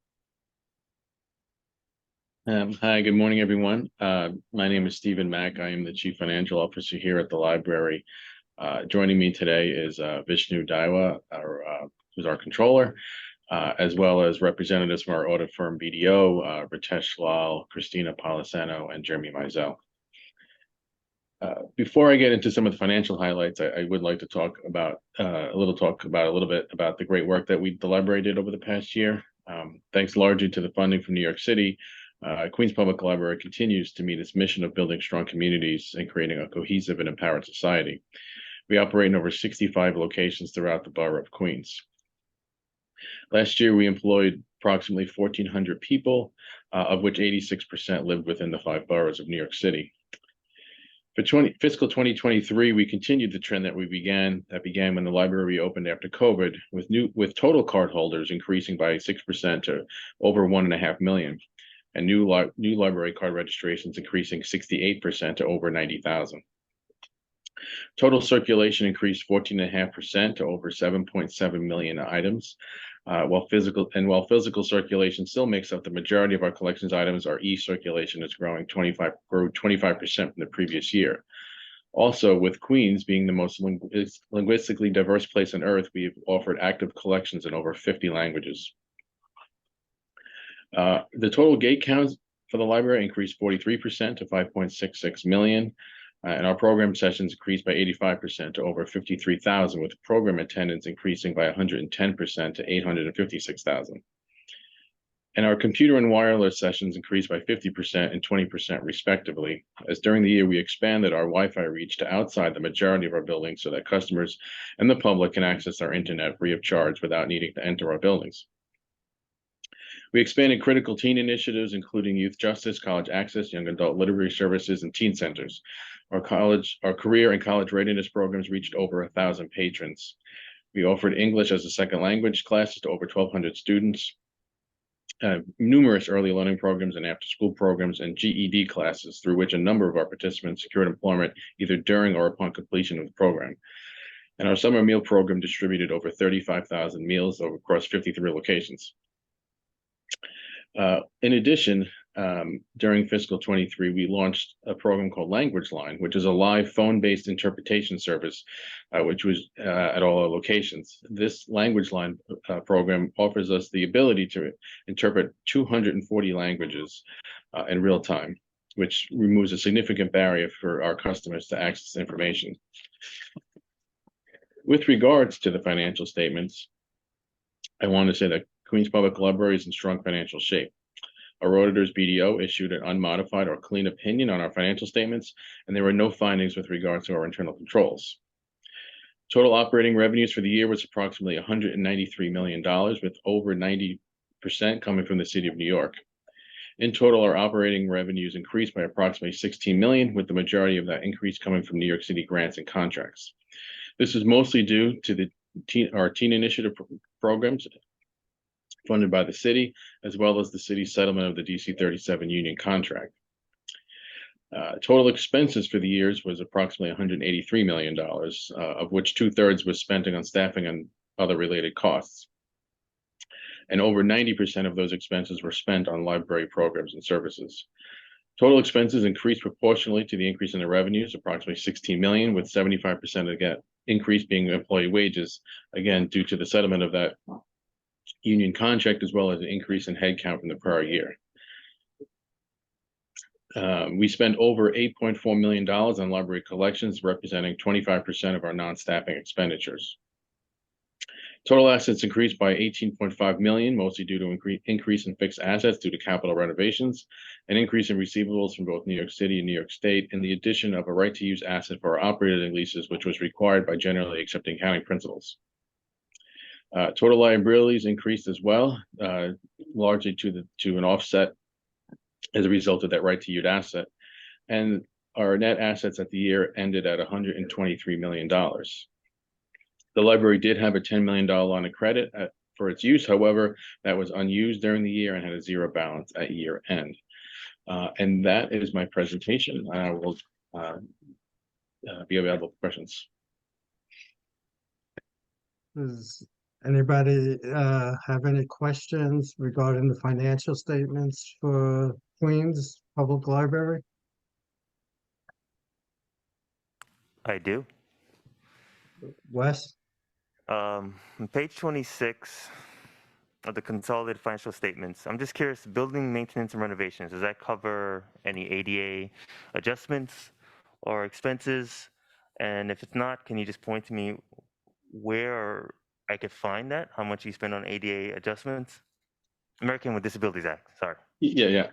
Speaker 14: Hi, good morning, everyone. My name is Stephen Mack. I am the Chief Financial Officer here at the library. Joining me today is Vishnu Daiwa, who's our controller, as well as representatives from our audit firm BDO, Ritesh Lal, Christina Polisano, and Jeremy Mizell. Before I get into some of the financial highlights, I would like to talk about a little bit about the great work that we deliberated over the past year. Thanks largely to the funding from New York City, Queens Public Library continues to meet its mission of building strong communities and creating a cohesive and empowered society. We operate in over 65 locations throughout the borough of Queens. Last year, we employed approximately 1,400 people, of which 86% lived within the 5 boroughs of New York City. For fiscal 2023, we continued the trend that began when the library reopened after COVID, with total card holders increasing by 6% to over 1.5 million, and new library card registrations increasing 68% to over 90,000. Total circulation increased 14.5% to over 7.7 million items, while physical circulation still makes up the majority of our collections items. Our e-circulation is grew 25% from the previous year. Also, with Queens being the most linguistically diverse place on earth, we've offered active collections in over 50 languages. The total gate count for the library increased 43% to 5.66 million. And our program sessions increased by 85% to over 53,000, with program attendance increasing by 110% to 856,000. And our computer and wireless sessions increased by 50% and 20% respectively, as during the year we expanded our Wi-Fi reach to outside the majority of our buildings so that customers and the public can access our internet free of charge without needing to enter our buildings. We expanded critical teen initiatives, including youth justice, college access, young adult literary services, and teen centers. Our career and college readiness programs reached over 1,000 patrons. We offered English as a second language classes to over 1,200 students, numerous early learning programs and after-school programs, and GED classes, through which a number of our participants secured employment either during or upon completion of the program. And our summer meal program distributed over 35,000 meals across 53 locations. In addition, during fiscal 23, we launched a program called Language Line, which is a live phone-based interpretation service, which was at all our locations. This Language Line program offers us the ability to interpret 240 languages in real time, which removes a significant barrier for our customers to access information. With regards to the financial statements, I want to say that Queens Public Library is in strong financial shape. Our auditor's BDO issued an unmodified or clean opinion on our financial statements, and there were no findings with regards to our internal controls. Total operating revenues for the year was approximately $193 million, with over 90% coming from the city of New York. In total, our operating revenues increased by approximately $16 million, with the majority of that increase coming from New York City grants and contracts. This is mostly due to our teen initiative programs funded by the city, as well as the city's settlement of the DC 37 union contract. Total expenses for the years was approximately $183 million, of which 2/3 was spent on staffing and other related costs. And over 90% of those expenses were spent on library programs and services. Total expenses increased proportionally to the increase in the revenues, approximately $16 million, with 75% of that increase being employee wages, again, due to the settlement of that union contract, as well as an increase in headcount from the prior year. We spent over $8.4 million on library collections, representing 25% of our non-staffing expenditures. Total assets increased by $18.5 million, mostly due to increase in fixed assets due to capital renovations, an increase in receivables from both New York City and New York State, and the addition of a right-to-use asset for our operating leases, which was required by generally accepted accounting principles. Total liabilities increased as well, largely to an offset as a result of that right-to-use asset. And our net assets at the year ended at $123 million. The library did have a $10 million line of credit for its use. However, that was unused during the year and had a zero balance at year end. And that is my presentation. I will be available for questions.
Speaker 1: Does anybody have any questions regarding the financial statements for Queens Public Library?
Speaker 15: I do.
Speaker 1: Wes?
Speaker 15: On page 26 of the consolidated financial statements, I'm just curious, building maintenance and renovations, does that cover any ADA adjustments or expenses? And if it's not, can you just point to me where I could find that, how much you spend on ADA adjustments? American with Disabilities Act, sorry.
Speaker 14: Yeah.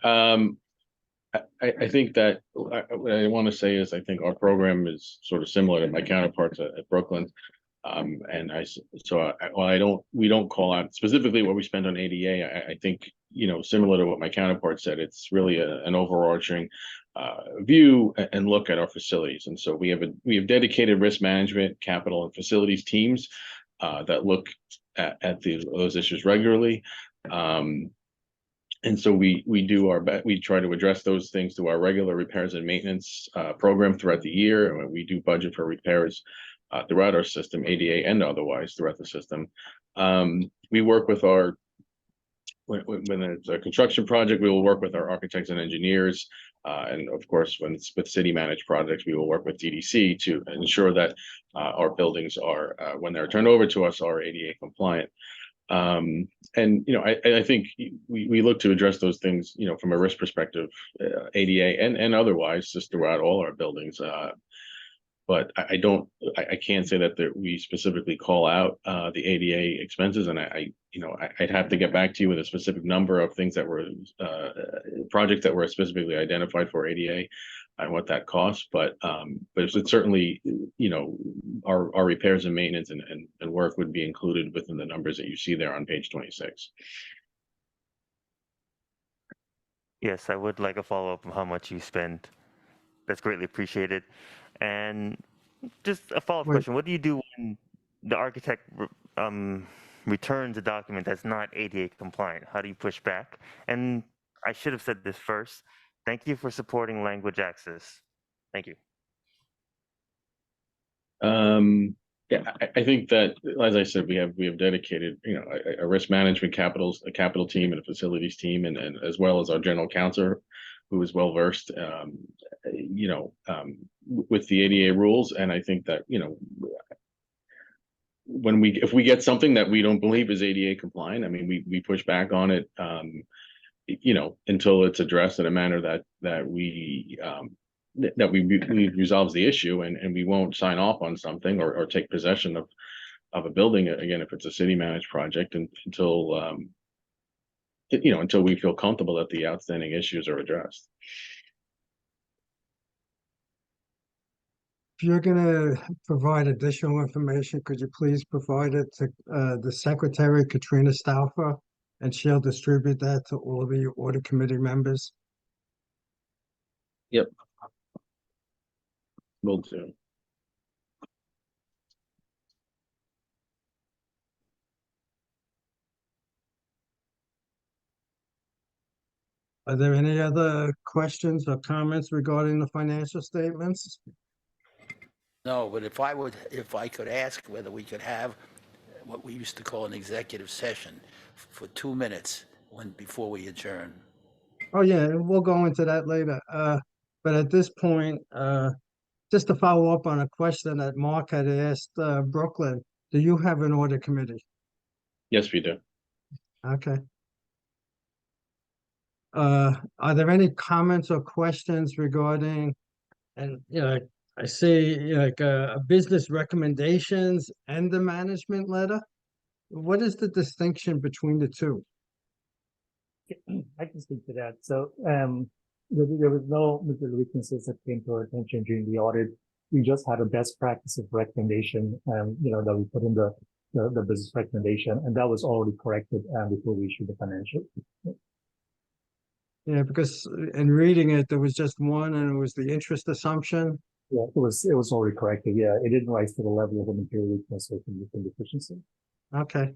Speaker 14: I think that what I want to say is I think our program is sort of similar to my counterparts at Brooklyn. We don't call out specifically what we spend on ADA. I think, similar to what my counterpart said, it's really an overarching view and look at our facilities. And so we have dedicated risk management, capital, and facilities teams that look at those issues regularly. And so we try to address those things through our regular repairs and maintenance program throughout the year. And we do budget for repairs throughout our system, ADA and otherwise throughout the system. We work with when it's a construction project, we will work with our architects and engineers. And of course, when it's with city managed projects, we will work with DDC to ensure that our buildings are, when they're turned over to us, are ADA compliant. I think we look to address those things, from a risk perspective, ADA and otherwise, just throughout all our buildings. But I can't say that we specifically call out the ADA expenses, and I'd have to get back to you with a specific number of things that were projects that were specifically identified for ADA and what that costs. But it's certainly, our repairs and maintenance and work would be included within the numbers that you see there on page 26.
Speaker 15: Yes, I would like a follow-up of how much you spend. That's greatly appreciated. And just a follow-up question: what do you do when the architect returns a document that's not ADA compliant? How do you push back? And I should have said this first. Thank you for supporting language access. Thank you.
Speaker 14: Yeah, I think that, as I said, we have dedicated, a risk management a capital team and a facilities team, and as well as our general counsel, who is well versed, with the ADA rules. And I think that, if we get something that we don't believe is ADA compliant, I mean, we push back on it, until it's addressed in a manner that we resolves the issue, and we won't sign off on something or take possession of a building, again, if it's a city managed project, until we feel comfortable that the outstanding issues are addressed.
Speaker 1: If you're gonna provide additional information, could you please provide it to the secretary, Katrina Stauffer, and she'll distribute that to all the audit committee members?
Speaker 14: Yep. Will do.
Speaker 1: Are there any other questions or comments regarding the financial statements?
Speaker 3: No, but if I could ask whether we could have what we used to call an executive session for 2 minutes before we adjourn.
Speaker 1: Oh, yeah, we'll go into that later. But at this point, just to follow up on a question that Mark had asked, Brooklyn, do you have an audit committee?
Speaker 14: Yes, we do.
Speaker 1: Okay. Are there any comments or questions regarding, and, I see like business recommendations and the management letter? What is the distinction between the two?
Speaker 16: I can speak to that. So there was no material weaknesses that came to our attention during the audit. We just had a best practice of recommendation, that we put in the business recommendation, and that was already corrected before we issued the financial.
Speaker 1: Yeah, because in reading it, there was just one, and it was the interest assumption.
Speaker 16: Yeah, it was already corrected. Yeah, it didn't rise to the level of a material weakness or deficiency.
Speaker 1: Okay.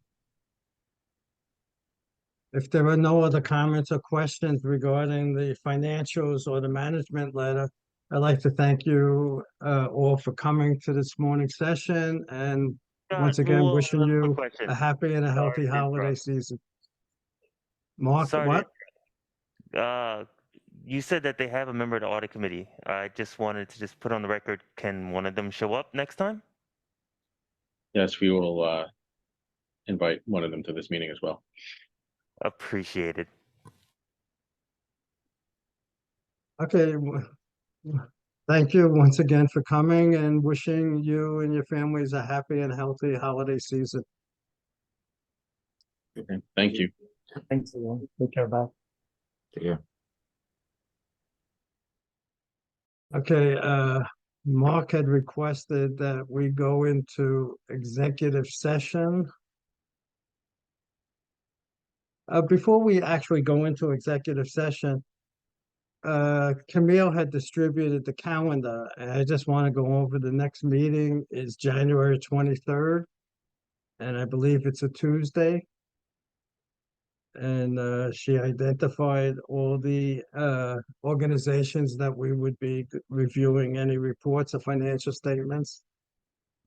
Speaker 1: If there are no other comments or questions regarding the financials or the management letter, I'd like to thank you all for coming to this morning's session, and once again, wishing you a happy and a healthy holiday season. Mark, what?
Speaker 15: You said that they have a member of the audit committee. I just wanted to put on the record, can one of them show up next time?
Speaker 14: Yes, we will invite one of them to this meeting as well.
Speaker 15: Appreciated.
Speaker 1: Okay. Thank you once again for coming, and wishing you and your families a happy and healthy holiday season.
Speaker 14: Okay, thank you.
Speaker 16: Thanks, everyone. Take care. Bye.
Speaker 14: Take care.
Speaker 1: Okay, Mark had requested that we go into executive session. Before we actually go into executive session, Camille had distributed the calendar, and I just want to go over the next meeting is January 23rd, and I believe it's a Tuesday. And she identified all the organizations that we would be reviewing any reports or financial statements.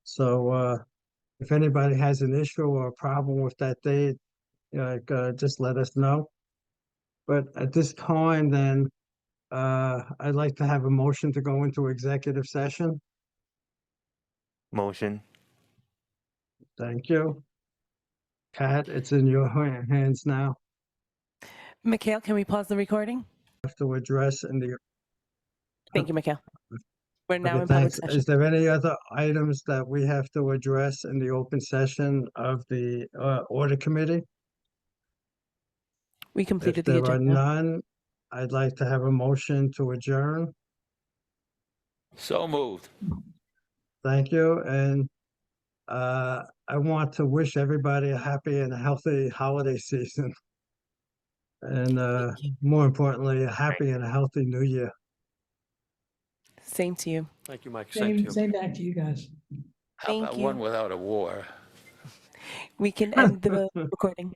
Speaker 1: So if anybody has an issue or a problem with that date, just let us know. But at this time, then, I'd like to have a motion to go into executive session.
Speaker 15: Motion.
Speaker 1: Thank you. Pat, it's in your hands now.
Speaker 2: Mikhail, can we pause the recording?
Speaker 1: Have to address in the.
Speaker 2: Thank you, Mikhail. We're now
Speaker 1: Okay,
Speaker 2: in public
Speaker 1: thanks.
Speaker 2: session.
Speaker 1: Is there any other items that we have to address in the open session of the audit committee?
Speaker 2: We completed
Speaker 1: If
Speaker 2: the
Speaker 1: there are
Speaker 2: agenda.
Speaker 1: none, I'd like to have a motion to adjourn.
Speaker 3: So moved.
Speaker 1: Thank you. And I want to wish everybody a happy and a healthy holiday season. And
Speaker 2: Thank you.
Speaker 1: more importantly, a happy and a healthy new year.
Speaker 2: Same to you.
Speaker 10: Thank you, Mike. Same to you.
Speaker 6: Same back to you guys.
Speaker 3: How
Speaker 2: Thank
Speaker 3: about
Speaker 2: you.
Speaker 3: one without a war?
Speaker 2: We can end the recording.